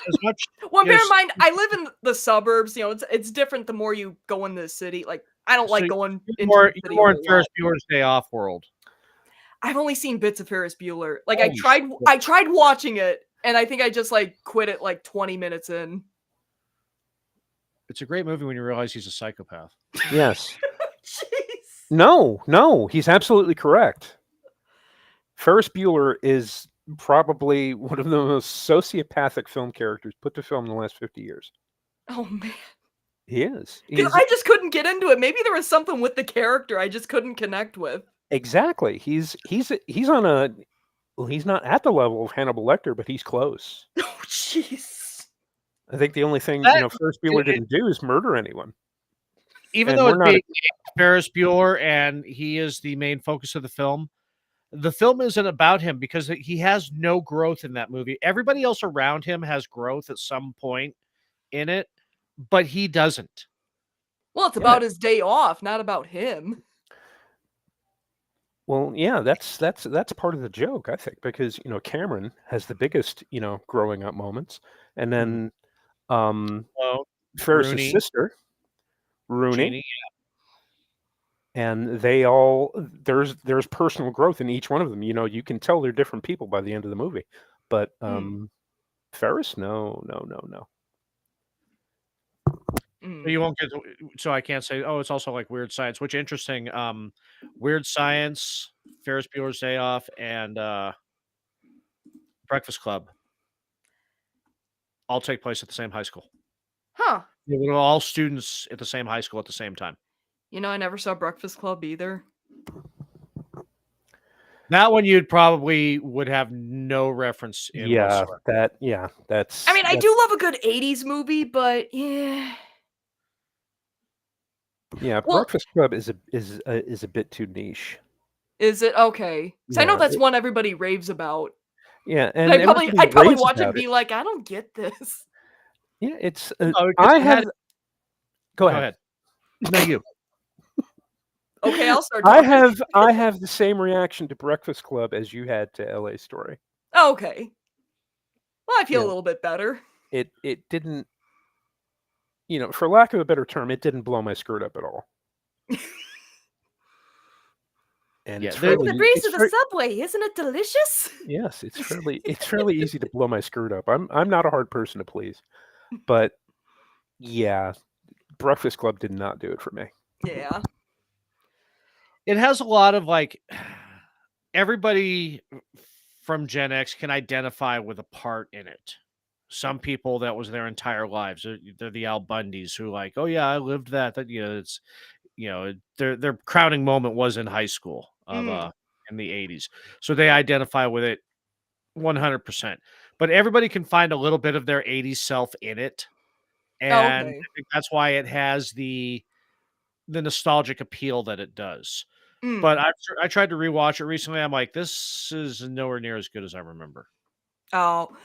As much Well, bear in as mind, I live in the suburbs. It's different the more you go in the city. Like, I don't so like going you're into the you're city a more in whole Ferris lot. Bueller's Day Off world. I've only seen bits of Ferris Bueller. Like, Holy shit. I tried watching it, and I think I just like quit it like 20 minutes in. It's a great movie when you realize he's a psychopath. Yes. Jeez. No, he's absolutely correct. Ferris Bueller is probably one of the most sociopathic film characters put to film in the last 50 years. Oh man. He is. Because I just couldn't get into it. Maybe there was something with the character I just couldn't connect with. Exactly. He's on a well, he's not at the level of Hannibal Lecter, but he's close. Oh jeez. I think the only thing, That Ferris Bueller didn't do is murder anyone. even And though we're it's not being Ferris Bueller and he is the main focus of the film isn't about him because he has no growth in that movie. Everybody else around him has growth at some point in it, but he doesn't. Well, it's Yeah. about his day off, not about him. Well, yeah, that's part of the joke, I think, because Cameron has the biggest growing up moments, and then Well, Ferris's Rooney, sister Rooney, Jeannie, and they all there's personal growth in each one of them. You can tell they're different people by the end of the movie, but Ferris, no. so you won't get. So I can't say. Oh, it's also like Weird Science, which interesting. Weird Science, Ferris Bueller's Day Off, and Breakfast Club all take place at the same high school. Huh. They were all students at the same high school at the same time. I never saw Breakfast Club either. That one you'd probably would have no reference in Yeah, whatsoever. that's. I mean, I do love a good 80s movie, but yeah. Yeah, Well, Breakfast Club is a bit too niche. is it? Okay. So I know Yeah, that's one everybody raves about. Yeah, And and I'd probably everybody raves watch it about and be like, I don't get this. Yeah, it's. because I it had- have. Go ahead. No, you. Okay, I'll start I talking. have the same reaction to Breakfast Club as you had to L.A. Story. Okay. Well, I feel Yeah. a little bit better. It didn't. For lack of a better term, it didn't blow my skirt up at all. And Yeah, it's the- fairly. The breeze it's of the very- subway, isn't it delicious? Yes, it's fairly easy to blow my skirt up. I'm not a hard person to please, but yeah, Breakfast Club did not do it for me. Yeah. It has a lot of like everybody from Gen X can identify with a part in it. Some people that was their entire lives. They're the Al Bundys who like, oh yeah, I lived that. That it's their crowning moment was in high school of in the 80s. So they identify with it 100%. But everybody can find a little bit of their 80s self in it. And Okay. I think that's why it has the nostalgic appeal that it does. But I tried to rewatch it recently. I'm like, this is nowhere near as good as I remember. Oh.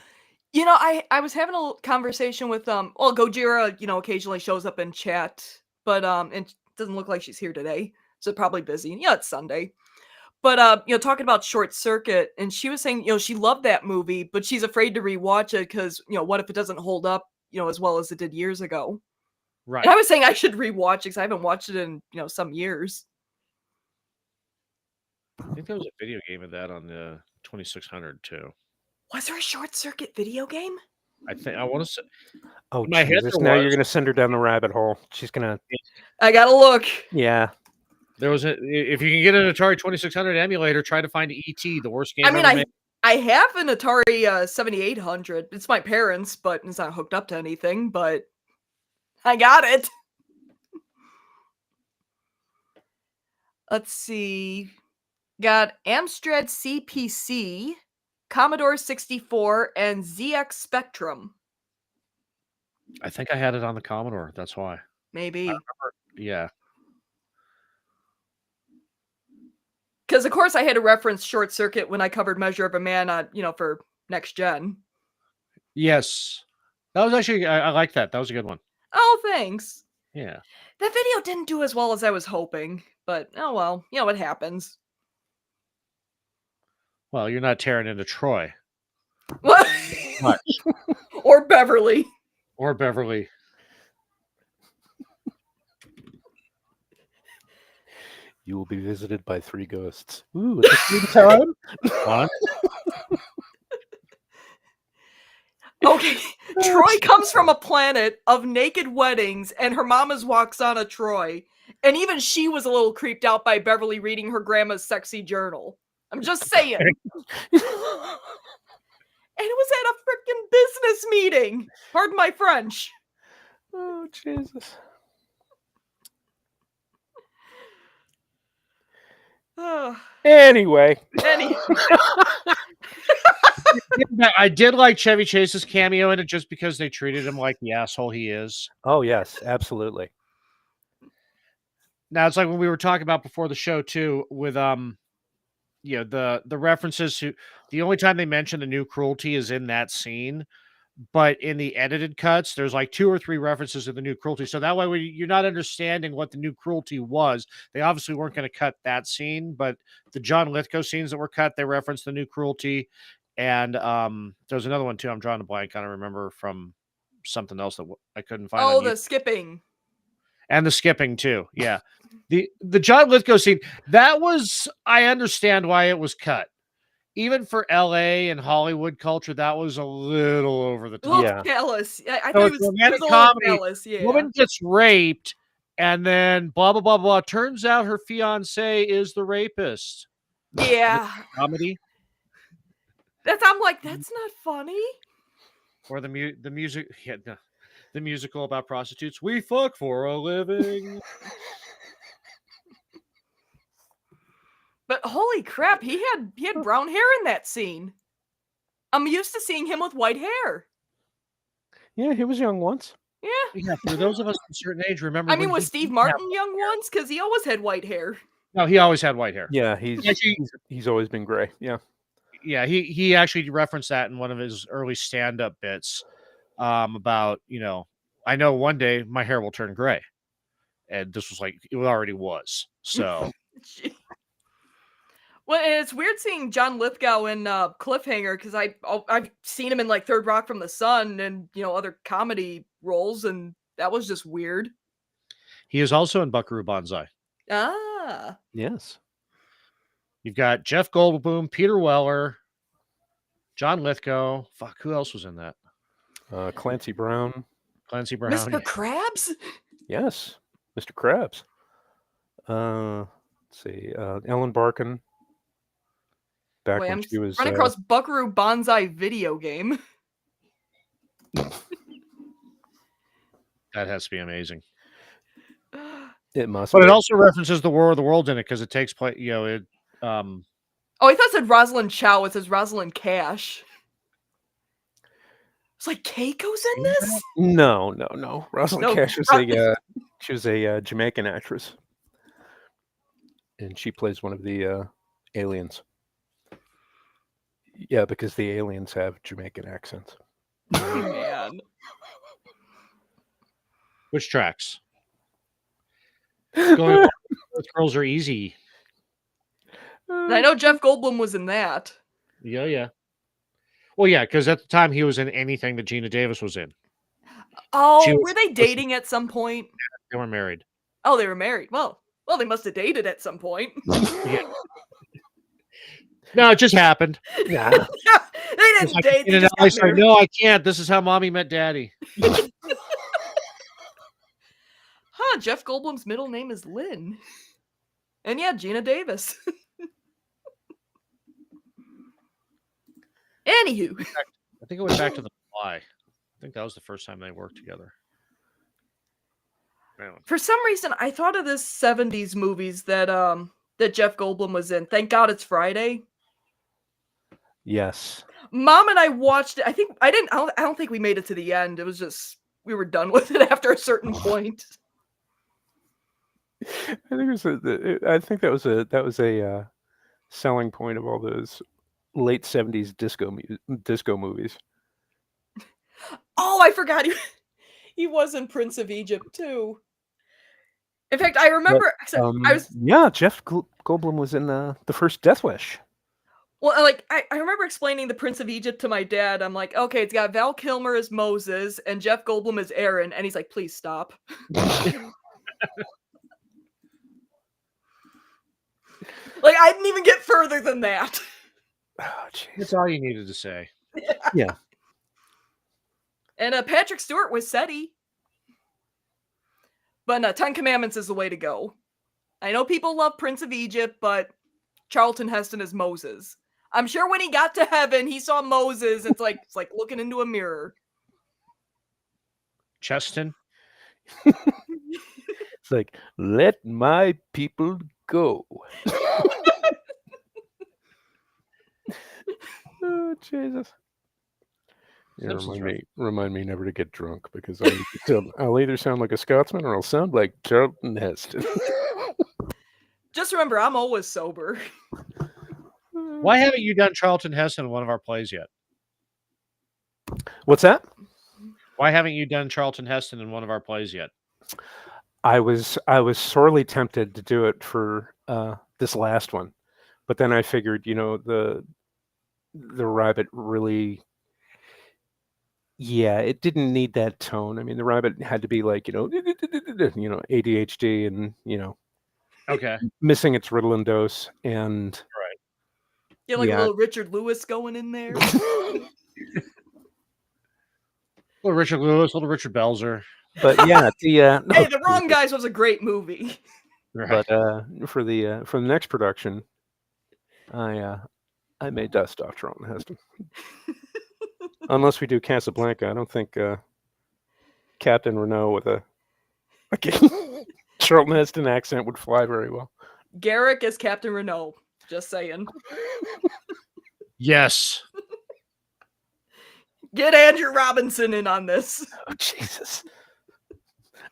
I was having a conversation with Gojira, occasionally shows up in chat, but and it doesn't look like she's here today. So probably busy. Yeah, it's Sunday. But talking about Short Circuit, and she was saying, she loved that movie, but she's afraid to rewatch it because, what if it doesn't hold up, as well as it did years ago. Right. And I was saying I should rewatch it because I haven't watched it in, some years. I think there was a video game of that on the 2600 too. Was there a Short Circuit video game? I want to say. Oh, In my head Jesus! there Now was. you're gonna send her down the rabbit hole. She's gonna. I gotta look. Yeah. There was if you can get an Atari 2600 emulator, try to find ET, the worst game I mean, ever made. I have an Atari 7800. It's my parents', but it's not hooked up to anything. But I got it. Let's see. Got Amstrad CPC, Commodore 64, and ZX Spectrum. I think I had it on the Commodore. That's why. Maybe. Yeah. Because, of course, I had to reference Short Circuit when I covered Measure of a Man on, for Next Gen. Yes. That was actually, I like that. That was a good one. Oh, thanks. Yeah. That video didn't do as well as I was hoping, but oh well, it happens. Well, you're not tearing into Troy. What? What? Or Beverly. Or Beverly. You will be visited by 3 ghosts. Ooh, at the same time? What? Okay, Troy comes from a planet of naked weddings, and her mama's walks on a Troy. And even she was a little creeped out by Beverly reading her grandma's sexy journal. I'm just saying. And it was at a freaking business meeting. Pardon my French. Oh, Jesus. Anyway. I did like Chevy Chase's cameo in it just because they treated him like the asshole he is. Oh, yes, absolutely. Now, it's like when we were talking about before the show, too, with, the references to the only time they mention the new cruelty is in that scene. But in the edited cuts, there's like 2 or 3 references to the new cruelty. So that way, when you're not understanding what the new cruelty was, they obviously weren't going to cut that scene. But the John Lithgow scenes that were cut, they referenced the new cruelty. And there's another one, too. I'm drawing a blank. I don't remember from something else that I couldn't find. Oh, the skipping. And the skipping, too. Yeah. The John Lithgow scene, that was, I understand why it was cut. Even for LA and Hollywood culture, that was a little over the top. A little callous. I thought it was romantic a little comedy. callous, yeah. Woman gets raped, and then blah, blah, blah, blah. Turns out her fiance is the rapist. Yeah. Comedy. I'm like, that's not funny. Or the music, the musical about prostitutes. We fuck for a living. But holy crap, he had brown hair in that scene. I'm used to seeing him with white hair. Yeah, he was young once. Yeah. For those of us of a certain age, remember. I mean, was Steve Martin young once? Because he always had white hair. No, he always had white hair. Yeah, he's always been gray. Yeah. Yeah, he actually referenced that in one of his early stand-up bits about, I know one day my hair will turn gray. And this was like, it already was. So. Well, and it's weird seeing John Lithgow in Cliffhanger because I've seen him in like Third Rock from the Sun and other comedy roles, and that was just weird. He is also in Buckaroo Banzai. Ah, yes. You've got Jeff Goldblum, Peter Weller, John Lithgow. Fuck, who else was in that? Clancy Brown. Clancy Brown. Mr. Krabs. Yes, Mr. Krabs. Let's see, Ellen Barkin. Back when she was running across Buckaroo Banzai video game. That has to be amazing. It must. But it also references the War of the Worlds in it because it takes place. Oh, I thought it said Rosalind Chow. It says Rosalind Cash. It's like Keiko's in this. No. Rosalind Cash was she was a Jamaican actress, and she plays one of the aliens. Yeah, because the aliens have Jamaican accents. Man. Which tracks? Those girls are easy. I know Jeff Goldblum was in that. Yeah. Well, yeah, because at the time he was in anything that Gina Davis was in. Oh, were they dating at some point? They were married. Oh, they were married. Well, they must have dated at some point. Yeah. No, it just happened. Yeah. They didn't date. They just got married. No, I can't. This is how mommy met daddy. Jeff Goldblum's middle name is Lynn. And yeah, Gina Davis. Anywho. I think it went back to The Fly. I think that was the first time they worked together. For some reason, I thought of this 70s movies that Jeff Goldblum was in. Thank God It's Friday. Yes. Mom and I watched it. I don't think we made it to the end. It was just we were done with it after a certain point. I think that was a selling point of all those late 70s disco movies. Oh, I forgot he was in Prince of Egypt too. In fact, I remember I was yeah, Jeff Goldblum was in the first Death Wish. well, like I remember explaining the Prince of Egypt to my dad. I'm like, okay, it's got Val Kilmer as Moses and Jeff Goldblum as Aaron, and he's like, please stop. Like, I didn't even get further than that. Oh, That's all you needed to say. Yeah. And Patrick Stewart was SETI. But Ten Commandments is the way to go. I know people love Prince of Egypt, but Charlton Heston is Moses. I'm sure when he got to heaven, he saw Moses. It's like looking into a mirror. Cheston. It's like, let my people go. Oh, Jesus. Yeah, remind me never to get drunk, because I'll either sound like a Scotsman or I'll sound like Charlton Heston. Just remember, I'm always sober. Why haven't you done Charlton Heston in one of our plays yet? What's that? Why haven't you done Charlton Heston in one of our plays yet? I was sorely tempted to do it for this last one, but then I figured, the rabbit really, it didn't need that tone. I mean, the rabbit had to be like, ADHD and Okay, missing its Ritalin dose, and right. You like a little Richard Lewis going in there. Little Richard Lewis, little Richard Belzer. But yeah, Hey, The Wrong Guys was a great movie. Right. But for the next production, I may dust off Charlton Heston. Unless we do Casablanca, I don't think Captain Renault with a Charlton Heston accent would fly very well. Garrick as Captain Renault. Just saying. Yes. Get Andrew Robinson in on this. Oh, Jesus.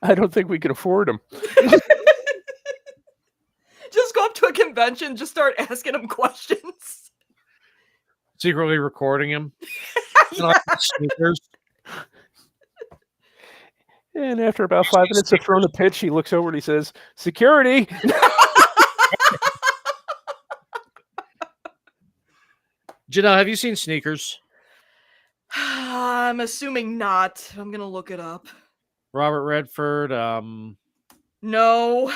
I don't think we can afford him. Just go up to a convention, just start asking him questions. Secretly recording him. Sneakers. And after about 5 minutes of throwing a pitch, he looks over and he says, "Security!" Janelle, have you seen Sneakers? I'm assuming not. I'm going to look it up. Robert Redford. No.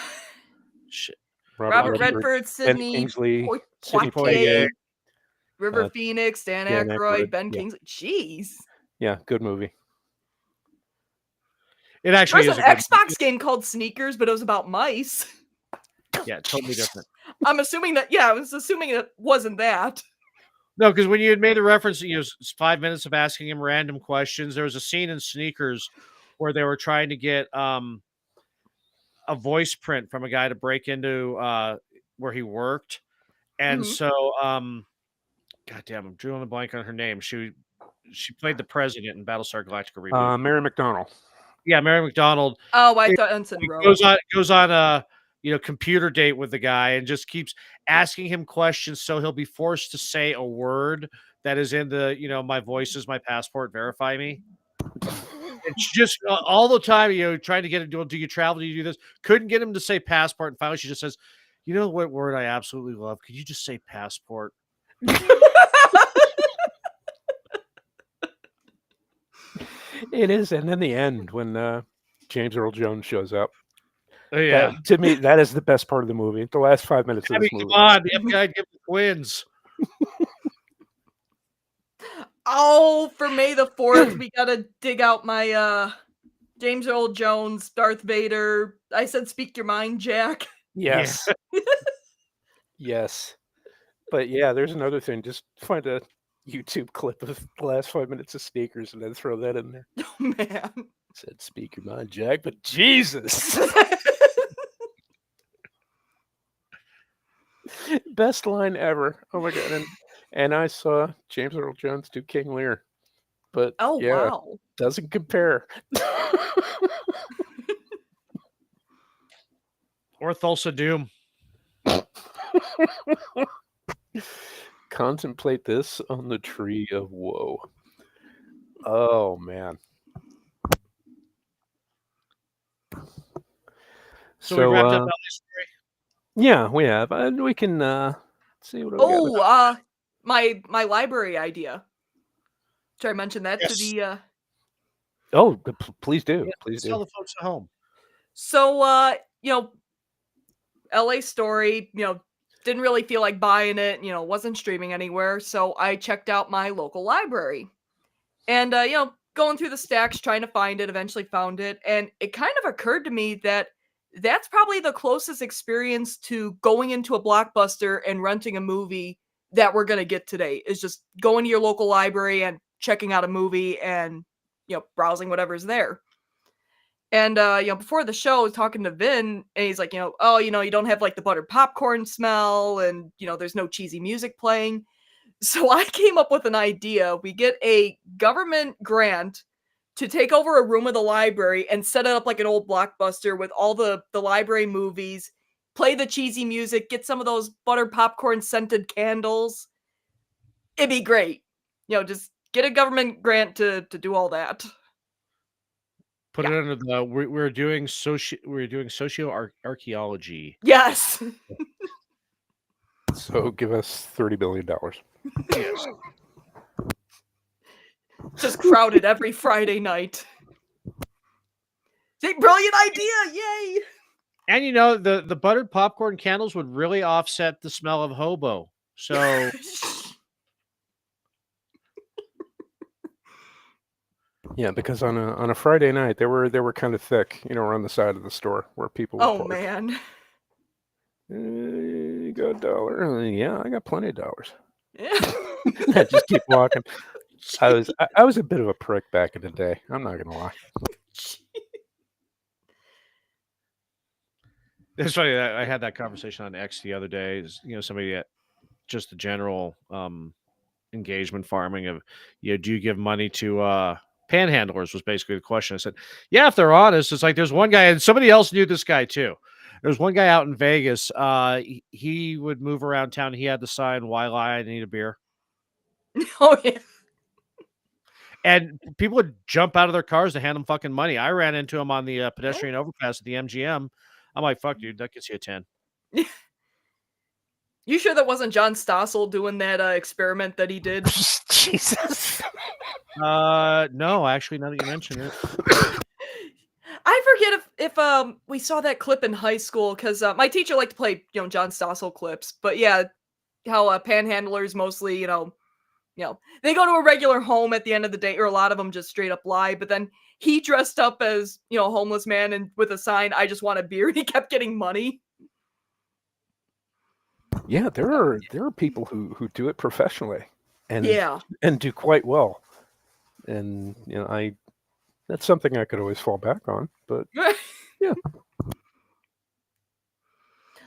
Shit. Robert Redford, Sidney Kingsley, Poitier, Poitier, River Phoenix, Dan Aykroyd, Ben Kingsley. Jeez. Yeah, good movie. It actually There's is an a good Xbox game called Sneakers, but it was about mice. Yeah, totally different. I'm assuming that, I was assuming it wasn't that. No, because when you had made the reference, it's 5 minutes of asking him random questions. There was a scene in Sneakers where they were trying to get a voice print from a guy to break into where he worked. And so, goddamn, I'm drawing a blank on her name. She played the president in Battlestar Galactica reboot. Mary McDonnell. Yeah, Mary McDonald. Oh, I thought Ensign Rose. Goes on a computer date with the guy and just keeps asking him questions, so he'll be forced to say a word that is in the my voice is my passport, verify me. It's just all the time, trying to get him. Do you travel? Do you do this? Couldn't get him to say passport, and finally she just says, "You know what word I absolutely love? Could you just say passport?" It is, and in the end, when James Earl Jones shows up, Yeah, to me, that is the best part of the movie. The last 5 minutes of this movie. Come on, the FBI give the twins. Oh, for May the 4th, we gotta dig out my James Earl Jones, Darth Vader. I said, "Speak your mind, Jack." Yes. Yes. But yeah, there's another thing. Just find a YouTube clip of the last 5 minutes of Sneakers and then throw that in there. Oh, man. Said, "Speak your mind, Jack," but Jesus. Best line ever. Oh my God. And I saw James Earl Jones do King Lear. but Oh, yeah, wow. doesn't compare. Or Thulsa Doom. Contemplate this on the tree of woe. Oh man. So we wrapped up So LA Story. yeah, we have. And we can see what we got. Oh, my library idea. Should I mention that to Yes. the Oh, please do. Yeah, Please let's tell do. the folks at home. So, LA Story, didn't really feel like buying it, wasn't streaming anywhere, so I checked out my local library. And going through the stacks trying to find it, eventually found it, and it kind of occurred to me that that's probably the closest experience to going into a Blockbuster and renting a movie that we're going to get today, is just going to your local library and checking out a movie and browsing whatever's there. And before the show, I was talking to Vin, and he's like, oh, you don't have like the buttered popcorn smell, and there's no cheesy music playing. So I came up with an idea. We get a government grant to take over a room of the library and set it up like an old Blockbuster with all the library movies, play the cheesy music, get some of those buttered popcorn scented candles. It'd be great. Just get a government grant to do all that. Put Yeah. it under the we're doing socio archaeology. Yes. So give us $30 billion. Yes. Just crowded every Friday night. Brilliant idea! Yay! And the buttered popcorn candles would really offset the smell of hobo. So Yeah, because on a Friday night they were kind of thick, around the side of the store where people would Oh park. man. You got $1? Yeah, I got plenty of dollars. Yeah. I just keep walking. I was a bit of a prick back in the day. I'm not gonna lie. it's funny. I had that conversation on X the other day. Somebody at just the general engagement farming of, do you give money to panhandlers was basically the question. I said, yeah, if they're honest. It's like there's one guy, and somebody else knew this guy too. There's one guy out in Vegas. He would move around town. He had the sign, "Why lie? I need a beer." Oh yeah. And people would jump out of their cars to hand him fucking money. I ran into him on the pedestrian overpass at the MGM. I'm like, fuck, dude, that gets you a 10. You sure that wasn't John Stossel doing that experiment that he did? Jesus. No, actually, now that you mention it. I forget if we saw that clip in high school, because my teacher liked to play John Stossel clips. But yeah, how panhandlers mostly they go to a regular home at the end of the day, or a lot of them just straight up lie. But then he dressed up as a homeless man and with a sign, "I just want a beer," and he kept getting money. Yeah, there are people who do it professionally and Yeah. and do quite well. And that's something I could always fall back on. But yeah.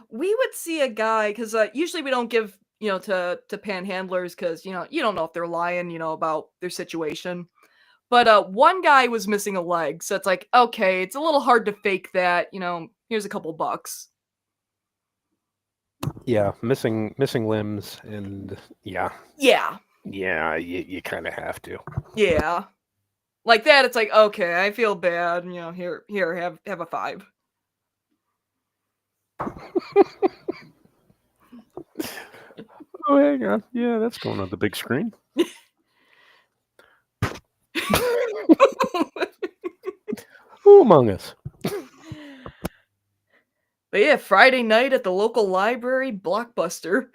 We would see a guy, because usually we don't give to panhandlers, because you don't know if they're lying about their situation. But one guy was missing a leg, so it's like, okay, it's a little hard to fake that. Here's a couple bucks. Yeah, missing limbs, and yeah, you kind of have to. Yeah, like that. It's like, okay, I feel bad. Here, have a 5. Oh, hang on. Yeah, that's going on the big screen. Who among us? But yeah, Friday night at the local library, Blockbuster.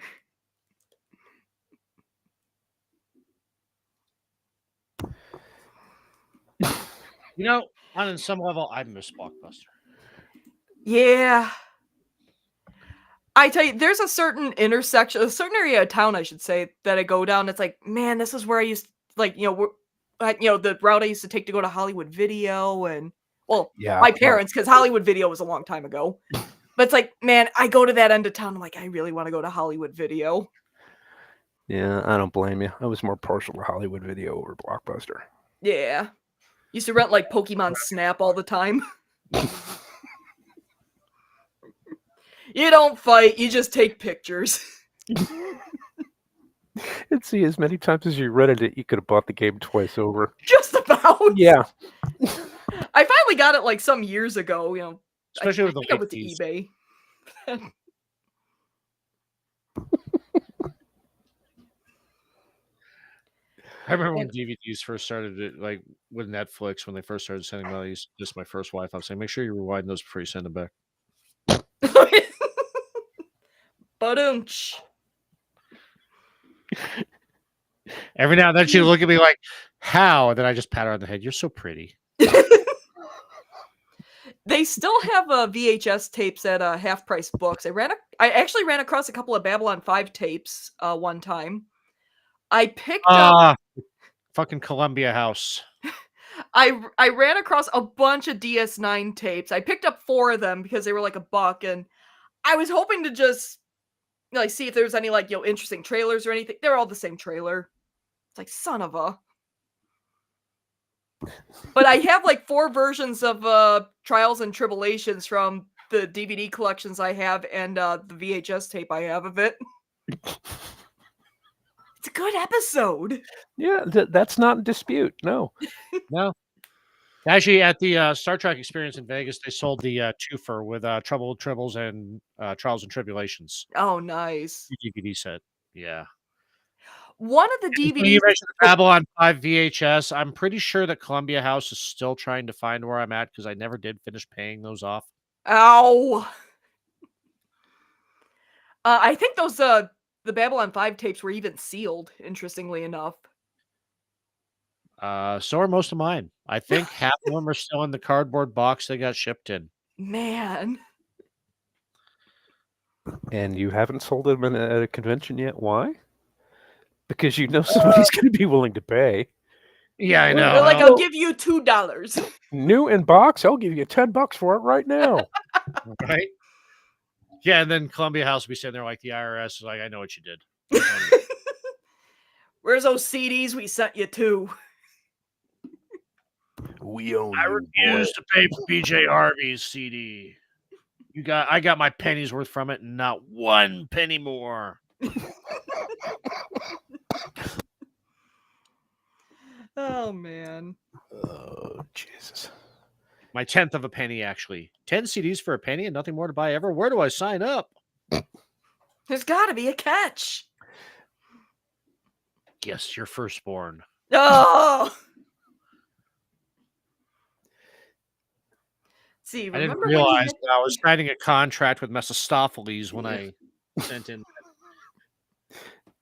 On some level, I miss Blockbuster. Yeah. I tell you, there's a certain intersection, a certain area of town, I should say, that I go down. It's like, man, this is where I used to, like, the route I used to take to go to Hollywood Video, and, well, Yeah, my parents, because Hollywood Video was a long time ago. But it's like, man, I go to that end of town, I'm like, I really want to go to Hollywood Video. Yeah, I don't blame you. I was more partial to Hollywood Video over Blockbuster. Yeah. Used to rent like Pokemon Snap all the time. You don't fight, you just take pictures. And see, as many times as you rented it, you could have bought the game twice over. Just about. Yeah. I finally got it like some years ago, Especially with the I think I late went to fees. eBay. I remember when DVDs first started, like with Netflix, when they first started sending them out. This my first wife. I was saying, make sure you rewind those before you send them back. Ba-dum-tsh. Every now and then she'd look at me like, "How?" And then I just pat her on the head. You're so pretty. They still have VHS tapes at Half Price Books. I actually ran across a couple of Babylon 5 tapes one time. I picked up fucking Columbia House. I ran across a bunch of DS9 tapes. I picked up 4 of them because they were like $1, and I was hoping to just like see if there was any like interesting trailers or anything. They're all the same trailer. It's like son of a. But I have like 4 versions of Trials and Tribulations from the DVD collections I have and the VHS tape I have of it. It's a good episode. Yeah, that's not in dispute. No. No. Actually, at the Star Trek Experience in Vegas, they sold the twofer with Trouble with Tribbles and Trials and Tribulations. Oh, nice. DVD set. Yeah. One of the When DVDs. you mentioned the Babylon 5 VHS, I'm pretty sure that Columbia House is still trying to find where I'm at because I never did finish paying those off. Ow. I think those the Babylon 5 tapes were even sealed, interestingly enough. So are most of mine. I think half of them are still in the cardboard box they got shipped in. Man. And you haven't sold them at a convention yet? Why? Because you know somebody's going to be willing to pay. Yeah, I know. They're like, I'll give you $2. New in box, I'll give you $10 for it right now. Right? Yeah, and then Columbia House will be sitting there like the IRS is like, I know what you did. Where's those CDs we sent you to? We own I refuse to pay for BJ Harvey's CD. I got my penny's worth from it, and not 1 penny more. Oh man. Oh Jesus. My 10th of a penny, actually. 10 CDs for a penny and nothing more to buy ever. Where do I sign up? There's got to be a catch. Yes, your firstborn. Oh. See, I didn't remember when you realize had- that I was signing a contract with Mephistopheles when I sent in.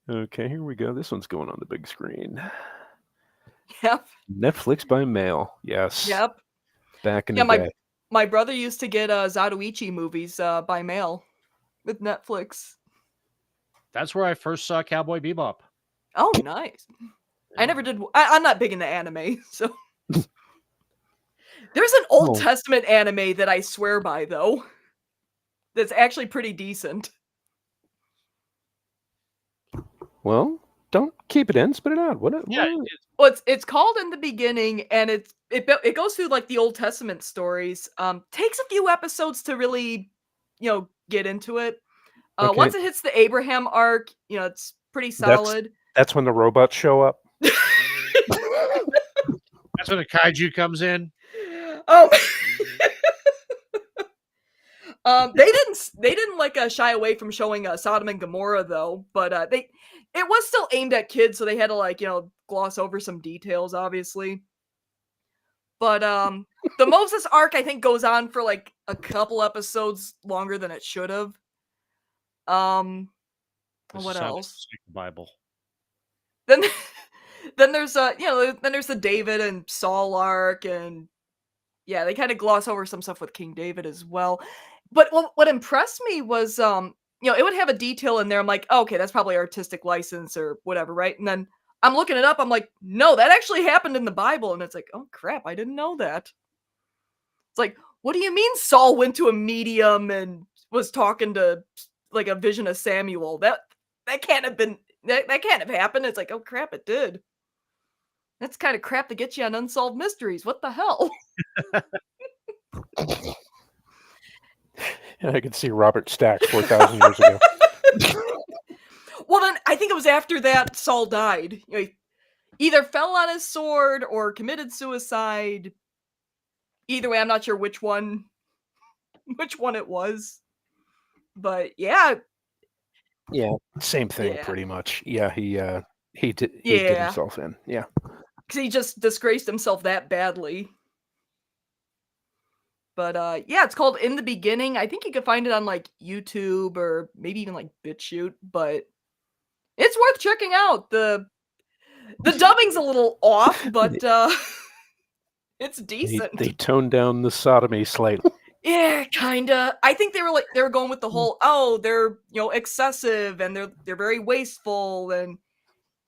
Okay, here we go. This one's going on the big screen. Yep. Netflix by mail. Yes. Yep. Back in the day. My brother used to get Zatoichi movies by mail with Netflix. That's where I first saw Cowboy Bebop. Oh, nice. I never did. I'm not big into anime, so. There's an Old Testament anime that I swear by, though. That's actually pretty decent. Well, don't keep it in. Spit it out. What? Well, it's called In the Beginning, and it goes through like the Old Testament stories. Takes a few episodes to really, get into it. Okay. Once it hits the Abraham arc, it's pretty solid. That's when the robots show up. That's when the kaiju comes in. Oh. They didn't like shy away from showing Sodom and Gomorrah though, but it was still aimed at kids, so they had to gloss over some details, obviously. But the Moses arc I think goes on for like a couple episodes longer than it should have. What else? Bible. Then there's the David and Saul arc, and yeah, they kind of gloss over some stuff with King David as well. But what impressed me was, it would have a detail in there. I'm like, oh, okay, that's probably artistic license or whatever, right? And then I'm looking it up. I'm like, no, that actually happened in the Bible. And it's like, oh, crap, I didn't know that. It's like, what do you mean Saul went to a medium and was talking to, like, a vision of Samuel? That can't have been, that can't have happened. It's like, oh, crap, it did. That's kind of crap to get you on Unsolved Mysteries. What the hell? I could see Robert Stack 4,000 years ago. Well, then I think it was after that Saul died. He either fell on his sword or committed suicide. Either way, I'm not sure which one it was. But yeah. Yeah, same thing, pretty much. Yeah, he did himself in. Yeah, because he just disgraced himself that badly. But yeah, it's called In the Beginning. I think you can find it on like YouTube or maybe even like BitChute, but it's worth checking out. The dubbing's a little off, but it's decent. They toned down the sodomy slightly. Yeah, kinda. I think they were going with the whole they're excessive and they're very wasteful and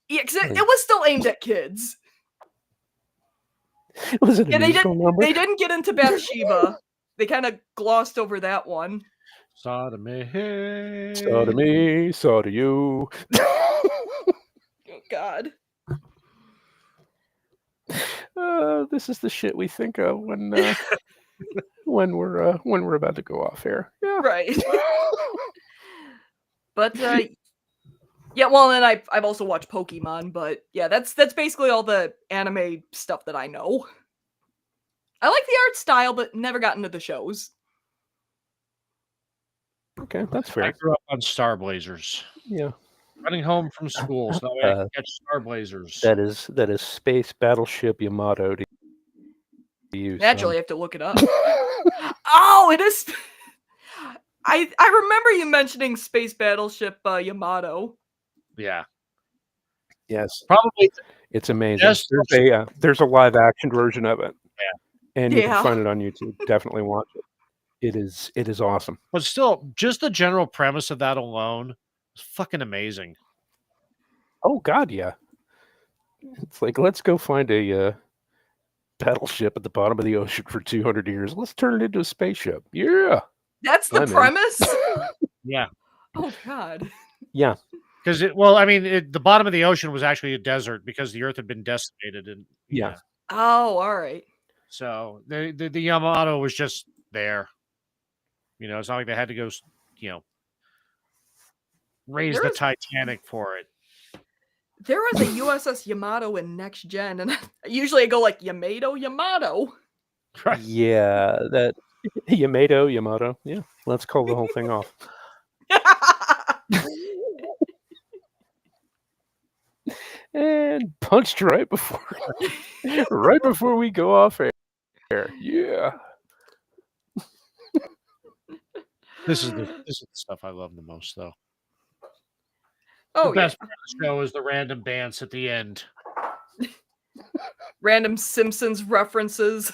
yeah, 'cause it was still aimed at kids. Was it a musical number? They didn't get into Bathsheba. They kind of glossed over that one. Sodomy. Sodomy, so do you. Oh God. This is the shit we think of when when we're about to go off air. Yeah. Right. But yeah, well, and I've also watched Pokemon, but yeah, that's basically all the anime stuff that I know. I like the art style, but never got into the shows. Okay, that's fair. I grew up on Star Blazers. Yeah. Running home from school, so I can catch Star Blazers. That is Space Battleship Yamato to use. Naturally, I have to look it up. Oh, it is. I remember you mentioning Space Battleship Yamato. Yeah. Yes. Probably. It's amazing. Yes, there's a live action version of it. Yeah. And you can find it on YouTube. Definitely watch it. It is awesome. But still, just the general premise of that alone is fucking amazing. Oh God, yeah. It's like, let's go find a battleship at the bottom of the ocean for 200 years. Let's turn it into a spaceship. Yeah. That's the premise? Yeah. Oh God. Yeah. Because the bottom of the ocean was actually a desert because the Earth had been decimated. And yeah. Oh, all right. So the Yamato was just there. It's not like they had to go, raise the Titanic for it. There was a USS Yamato in Next Gen, and usually I go like Yamato. Right. Yeah, that Yamato. Yeah, let's call the whole thing off. And punched right before we go off air. Yeah. This is the stuff I love the most, though. Oh, the best part of the show is the random dance at the end. Random Simpsons references.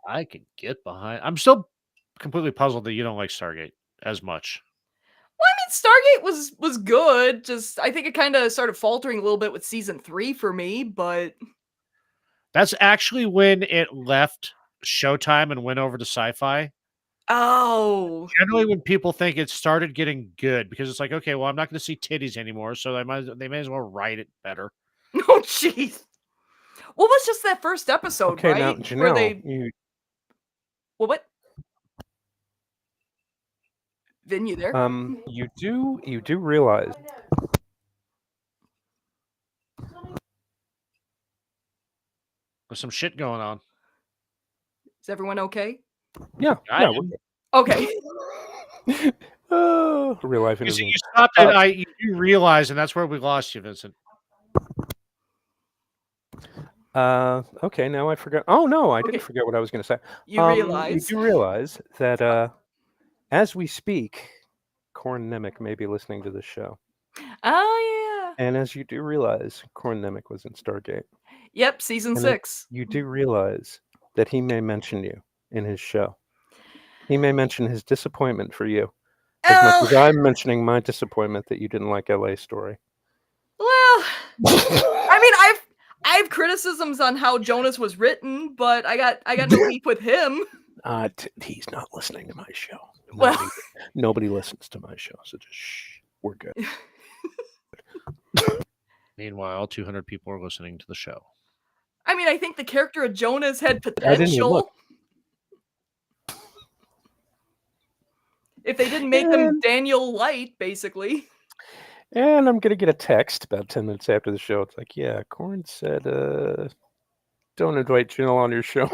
I can get behind. I'm still completely puzzled that you don't like Stargate as much. Well, I mean, Stargate was good. Just I think it kind of started faltering a little bit with season 3 for me, but that's actually when it left Showtime and went over to Sci-Fi. Oh. Generally, when people think it started getting good, because it's like, okay, well, I'm not going to see titties anymore, so they may as well write it better. Oh, jeez. What was just that first episode, okay, right? Now, Janelle, what? Vin, you there? You do realize there's some shit going on. Is everyone okay? Yeah. Okay. Real life interview. You stopped it. You do realize, and that's where we lost you, Vincent. Okay, now I forgot. Oh no, I didn't forget what I was going to say. You realize? You do realize that as we speak, Corn Nemec may be listening to this show. Oh yeah. And as you do realize, Corn Nemec was in Stargate. Yep, season 6. You do realize that he may mention you in his show. He may mention his disappointment for you. As much as I'm mentioning my disappointment that you didn't like LA Story. Well, I mean, I have criticisms on how Jonas was written, but I got no beef with him. He's not listening to my show. Nobody listens to my show, so just shh. We're good. Meanwhile, 200 people are listening to the show. I mean, I think the character of Jonas had I didn't even look. potential. If they didn't make him Daniel Light, basically. And I'm going to get a text about 10 minutes after the show. It's like, yeah, Corn said, don't invite Janelle on your show.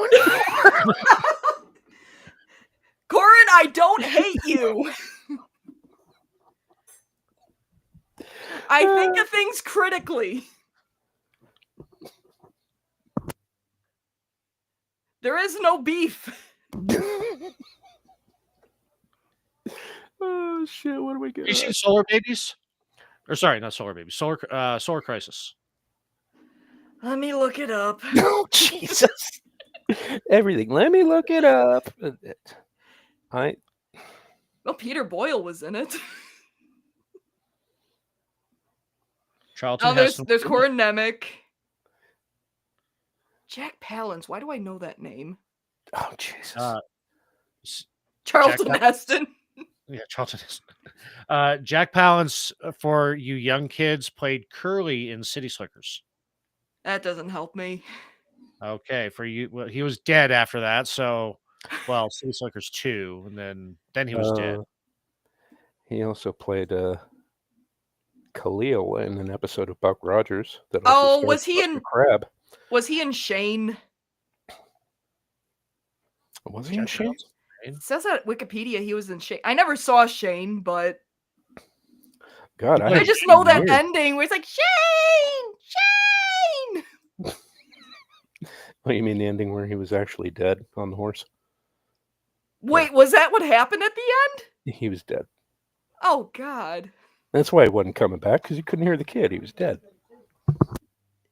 Corin, I don't hate you. I think of things critically. There is no beef. Oh, shit, what do we get? You seen Solar Babies? Or sorry, not Solar Babies. Solar Crisis. Let me look it up. No, Jesus. Everything. Let me look it up. Well, Peter Boyle was in it. Charlton There's Heston. Corin Nemec. Jack Palance. Why do I know that name? Oh, Jesus. Charlton Heston. Yeah, Charlton Heston. Jack Palance, for you young kids, played Curly in City Slickers. That doesn't help me. Okay, for you, well, he was dead after that. So, well, City Slickers 2, and then he was dead. He also played Khalil in an episode of Buck Rogers. That was he in Crab? Was he in Shane? Was he in Shane? It says that Wikipedia he was in Shane. I never saw Shane, but God, I just know that ending where it's like Shane. Oh, you mean the ending where he was actually dead on the horse? Wait, was that what happened at the end? He was dead. Oh, God. That's why he wasn't coming back, because you couldn't hear the kid. He was dead.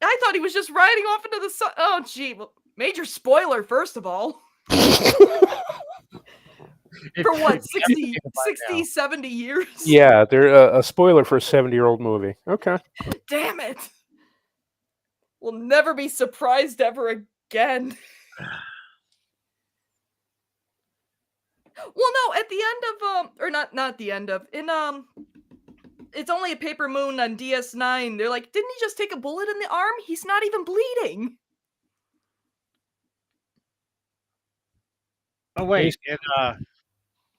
I thought he was just riding off into the sun. Oh, gee. Well, major spoiler, first of all. For what, 60, 70 years? Yeah, they're a spoiler for a 70-year-old movie. Okay. Damn it. We'll never be surprised ever again. Well, no, at the end of, or not the end of, in, It's Only a Paper Moon on DS9, they're like, didn't he just take a bullet in the arm? He's not even bleeding. Oh, wait.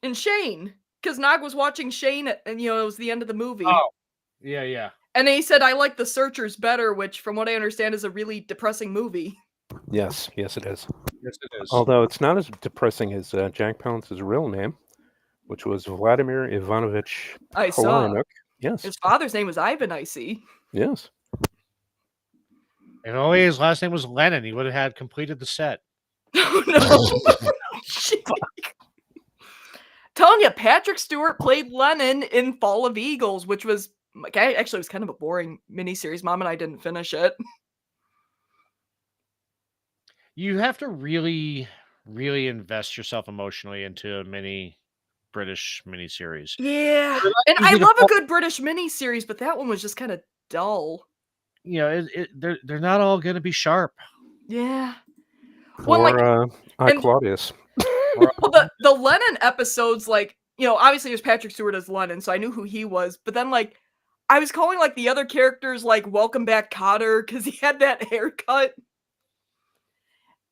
In Shane, because Nog was watching Shane, and, it was the end of the movie. Oh, yeah. And he said, I like The Searchers better, which, from what I understand, is a really depressing movie. Yes, it is. Yes, it is. Although it's not as depressing as Jack Palance's real name, which was Vladimir Ivanovich Polyanuk. Yes. His father's name was Ivan, I see. Yes. If only his last name was Lennon, he would have had completed the set. Oh, no. Telling you, Patrick Stewart played Lennon in Fall of Eagles, which was, actually, it was kind of a boring miniseries. Mom and I didn't finish it. You have to really, really invest yourself emotionally into a British miniseries. Yeah, and I love a good British miniseries, but that one was just kind of dull. They're not all going to be sharp. Yeah. Or Claudius. Well, the Lennon episodes, obviously there's Patrick Stewart as Lennon, so I knew who he was. But then, I was calling the other characters Welcome Back Cotter because he had that haircut.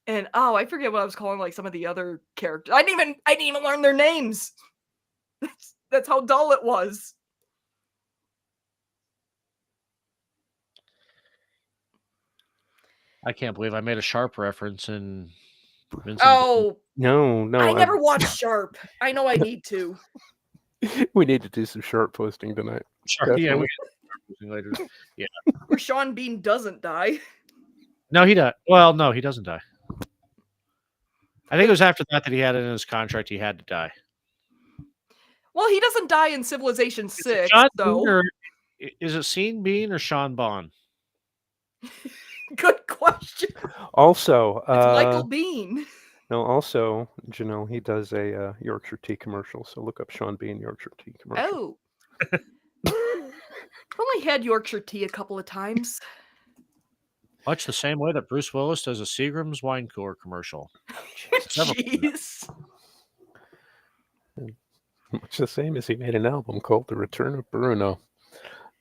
And I forget what I was calling some of the other characters. I didn't even learn their names. That's how dull it was. I can't believe I made a Sharp reference in Vincent. Oh no! I never watched Sharp. I know I need to. We need to do some Sharp posting tonight. Sharp, yeah, we posting later. Yeah, where Sean Bean doesn't die. No, he does. Well, no, he doesn't die. I think it was after that he had it in his contract. He had to die. Well, he doesn't die in Civilization 6, though. Is it Sean Bean or Sean Bond? Good question. Also, it's Michael Bean. No, also, Janelle, he does a Yorkshire tea commercial, so look up Sean Bean Yorkshire tea commercial. Oh. I've only had Yorkshire tea a couple of times. Much the same way that Bruce Willis does a Seagram's wine cooler commercial. Jeez. Much the same as he made an album called The Return of Bruno.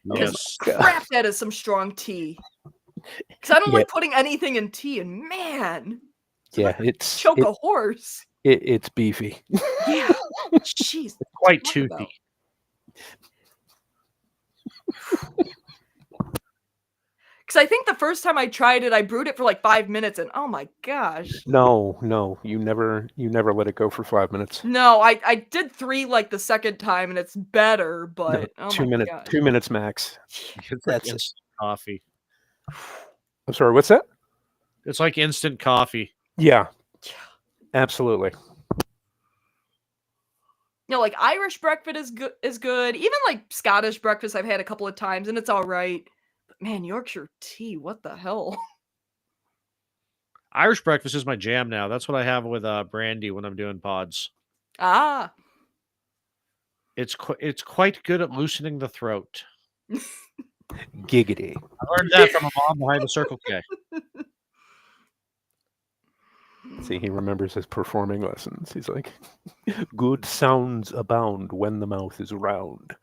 Yes. crap, that is some strong tea. Because I don't Yeah. like putting anything in tea, and man, Yeah, it's choke a horse. it's beefy. Yeah, jeez, Quite talk toothy. about- Because I think the first time I tried it, I brewed it for like 5 minutes, and oh my gosh. No, you never let it go for 5 minutes. No, I did 3 like the second time, and it's better, No, but oh my god. 2 minutes max. It's like That's it. instant coffee. I'm sorry, what's that? It's like instant coffee. Yeah, absolutely. You know, like Irish breakfast is good. Even like Scottish breakfast I've had a couple of times and it's all right. But man, Yorkshire tea, what the hell? Irish breakfast is my jam now. That's what I have with brandy when I'm doing pods. Ah. It's quite good at loosening the throat. Giggity. I learned that from a mom behind the Circle K. See, he remembers his performing lessons. He's like, good sounds abound when the mouth is round.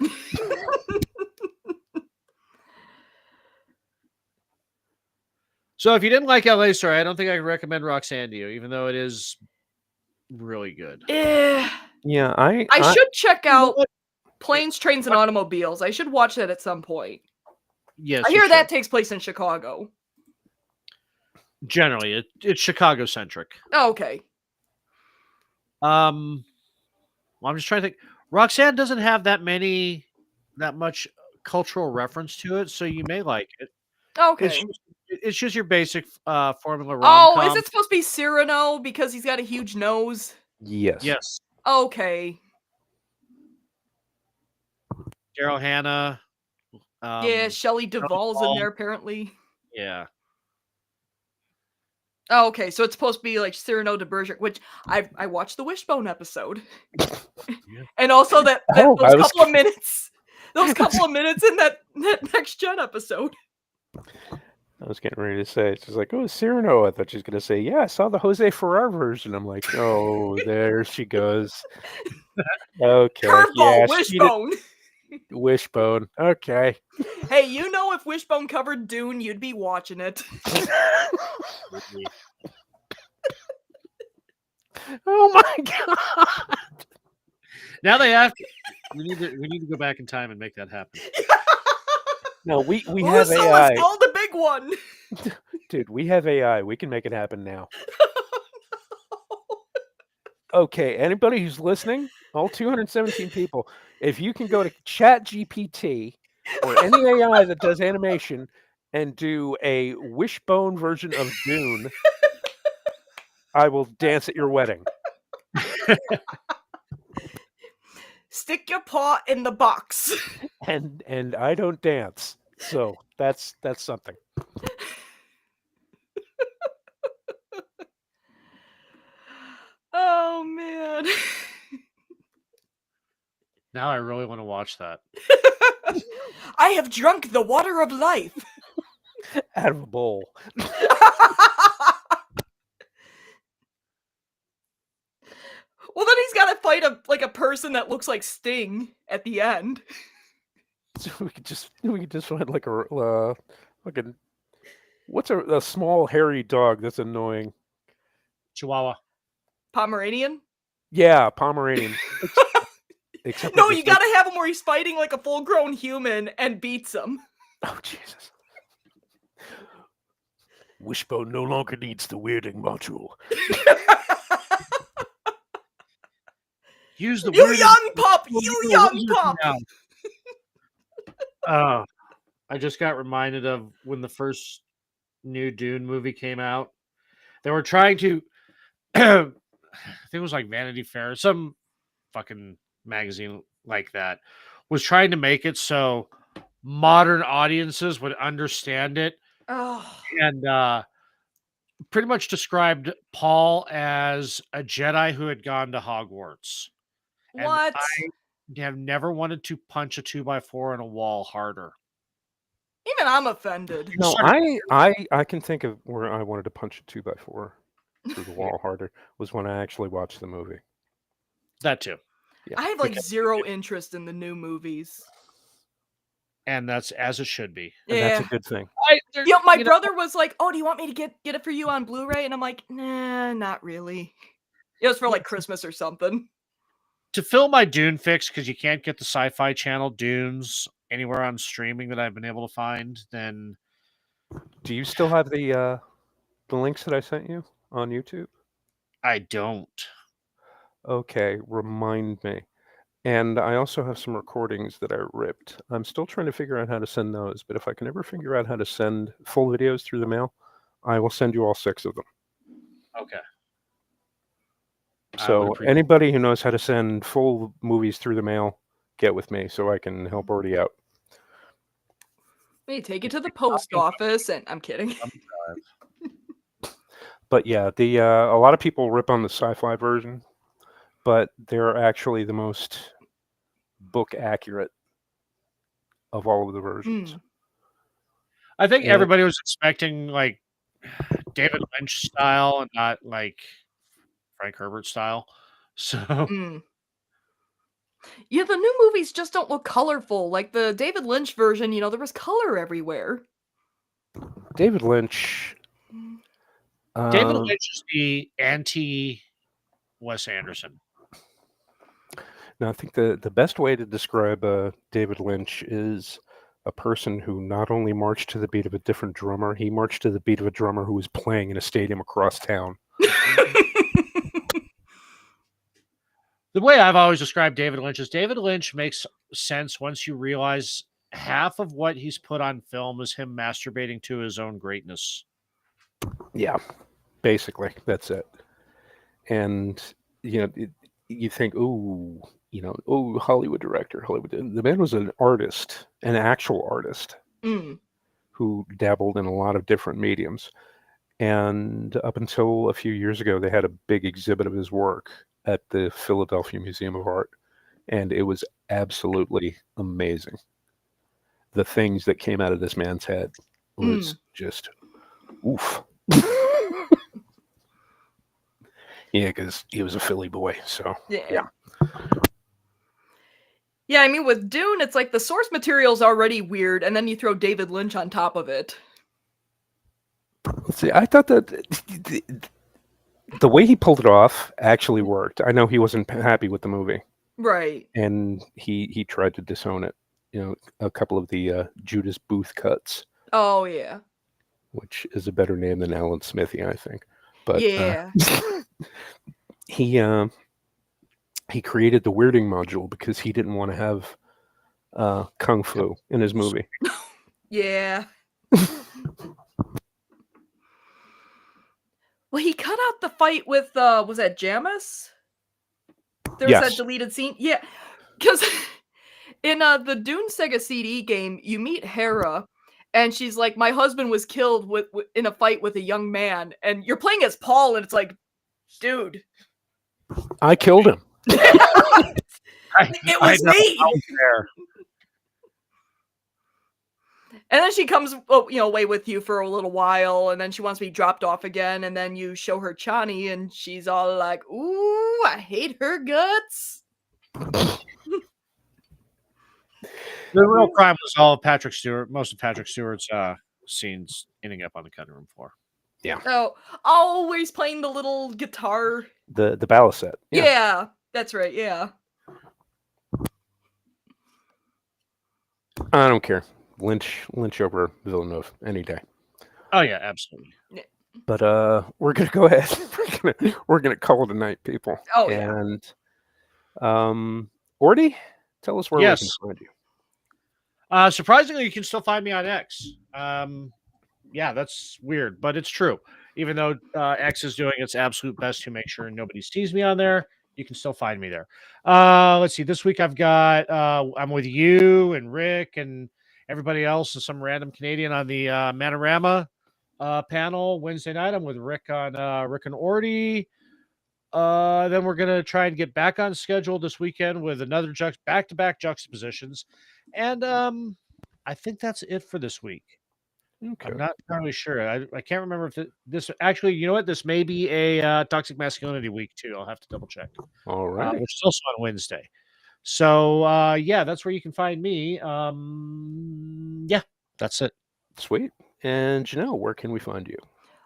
So if you didn't like LA Story, I don't think I can recommend Roxanne to you, even though it is really good. Eh. Yeah, I should check You know out what? Planes, Trains, and Automobiles. I should watch that at some point. Yes, I you hear that should. takes place in Chicago. Generally, it's Chicago centric. Oh, okay. Well, I'm just trying to think. Roxanne doesn't have that much cultural reference to it, so you may like it. Okay. It's just your basic formula Oh, rom-com. is it supposed to be Cyrano because he's got a huge nose? yes. Yes. Okay. Daryl Hannah. Yeah, Shelley Duvall's in Duvall. there apparently. Yeah. Oh, okay, so it's supposed to be like Cyrano de Bergerac, which I watched the Wishbone episode, and also those couple of minutes in that Next Gen episode. I was getting ready to say, she's like, oh, Cyrano. I thought she was going to say, yeah, I saw the Jose Ferrer version. I'm like, oh, there she goes. Okay. Curveball, Wishbone. Wishbone. Okay. Hey, you know if Wishbone covered Dune, you'd be watching it. Oh my god. Now they have to, we need to go back in time and make that happen. No, we have Uso AI. is called the big one. Dude, we have AI. We can make it happen now. Okay, anybody who's listening, all 217 people, if you can go to ChatGPT or any AI that does animation and do a Wishbone version of Dune, I will dance at your wedding. Stick your paw in the box. And I don't dance. So that's something. Oh man. Now I really want to watch that. I have drunk the water of life. Out of a bowl. Well, then he's got to fight a person that looks like Sting at the end. So we could just find like a what's a small hairy dog that's annoying? Chihuahua. Pomeranian? Yeah, Pomeranian. Except No, you gotta have him where he's fighting like a full-grown human and beats him. Oh Jesus! Wishbone no longer needs the weirding module. Use the You weirding young pup! module. You young pup! I just got reminded of when the first new Dune movie came out. They were trying to I think it was like Vanity Fair, some fucking magazine like that, was trying to make it so modern audiences would understand it. Oh. And pretty much described Paul as a Jedi who had gone to Hogwarts. And What? I have never wanted to punch a 2x4 in a wall harder. Even I'm offended. No, I can think of where I wanted to punch a 2x4 through the wall harder was when I actually watched the movie. That too. Yeah. I have like zero interest in the new movies. and that's as it should be. And that's a Yeah. good thing. My brother was like, "Oh, do you want me to get it for you on Blu-ray?" And I'm like, "Nah, not really." It was for like Christmas or something. To fill my Dune fix, because you can't get the Sci-Fi Channel Dunes anywhere on streaming that I've been able to find, then Do you still have the links that I sent you on YouTube? I don't. Okay, remind me. And I also have some recordings that I ripped. I'm still trying to figure out how to send those, but if I can ever figure out how to send full videos through the mail, I will send you all 6 of them. Okay. So anybody who knows how to send full movies through the mail, get with me so I can help Artie out. We take it to the post office, and I'm kidding. But yeah, the a lot of people rip on the sci-fi version, but they're actually the most book accurate of all of the versions. I think And- everybody was expecting like David Lynch style and not like Frank Herbert style. So Yeah, the new movies just don't look colorful. Like the David Lynch version, there was color everywhere. David Lynch. David Lynch is the anti Wes Anderson. Now, I think the best way to describe David Lynch is a person who not only marched to the beat of a different drummer, he marched to the beat of a drummer who was playing in a stadium across town. The way I've always described David Lynch is David Lynch makes sense once you realize half of what he's put on film is him masturbating to his own greatness. Yeah, basically, that's it. And, you think, oh, Hollywood director, Hollywood. The man was an artist, an actual artist who dabbled in a lot of different mediums. And up until a few years ago, they had a big exhibit of his work at the Philadelphia Museum of Art. And it was absolutely amazing. The things that came out of this man's head was just oof. Yeah, because he was a Philly boy, so yeah. Yeah, I mean, with Dune, it's like the source material's already weird, and then you throw David Lynch on top of it. See, I thought that the way he pulled it off actually worked. I know he wasn't happy with the movie, right? And he tried to disown it. A couple of the Judas Booth cuts. Oh yeah, which is a better name than Alan Smithy, I think. But yeah, he created the weirding module because he didn't want to have kung fu in his movie. Yeah. Well, he cut out the fight with was that Jamis? There was that deleted scene. Yeah, because in the Dune Sega CD game, you meet Hera, and she's like, "My husband was killed in a fight with a young man," and you're playing as Paul, and it's like, dude, I killed him. It was me. And then she comes, away with you for a little while, and then she wants to be dropped off again, and then you show her Chani, and she's all like, "Ooh, I hate her guts." The real crime was all of Patrick Stewart, most of Patrick Stewart's scenes ending up on the cutting room floor. Yeah. Oh, always playing the little guitar. The balisette. Yeah, that's right. Yeah. I don't care. Lynch over Villeneuve any day. Oh yeah, absolutely. But we're gonna go ahead. we're gonna call it a night, people. Oh yeah. And Orty, tell us where we can find you. Surprisingly, you can still find me on X. Yeah, that's weird, but it's true. Even though X is doing its absolute best to make sure nobody sees me on there, you can still find me there. Let's see. This week I've got I'm with you and Rick and everybody else and some random Canadian on the Manorama panel Wednesday night. I'm with Rick on Rick and Orty. Then we're gonna try and get back on schedule this weekend with another back-to-back juxtapositions, and I think that's it for this week. Okay. I'm not entirely sure. I can't remember if this actually. You know what? This may be a toxic masculinity week too. I'll have to double check. All right. Which is also on Wednesday. So yeah, that's where you can find me. Yeah, that's it. Sweet. And Janelle, where can we find you?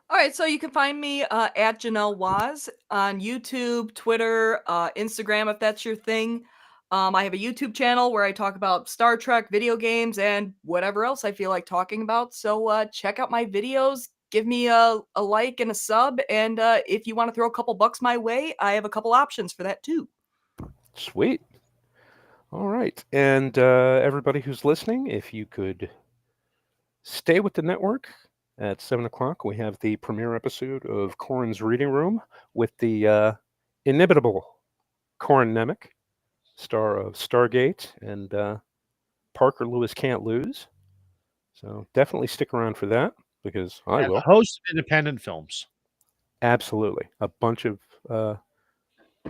All right, so you can find me at Janelle Waz on YouTube, Twitter, Instagram, if that's your thing. I have a YouTube channel where I talk about Star Trek, video games, and whatever else I feel like talking about. So check out my videos, give me a like and a sub, and if you want to throw a couple bucks my way, I have a couple options for that too. Sweet. All right. And everybody who's listening, if you could stay with the network at 7 o'clock, we have the premiere episode of Corin's Reading Room with the inimitable Corin Nemec, star of Stargate and Parker Lewis Can't Lose. So definitely stick around for that because I And will. host of independent films. Absolutely. A bunch of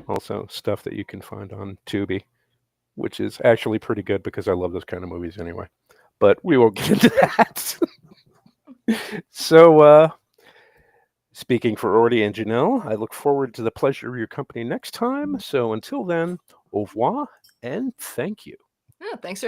also stuff that you can find on Tubi, which is actually pretty good because I love those kind of movies anyway. But we won't get into that. So, speaking for Ordy and Janelle, I look forward to the pleasure of your company next time. So until then, au revoir and thank you. Yeah, thanks for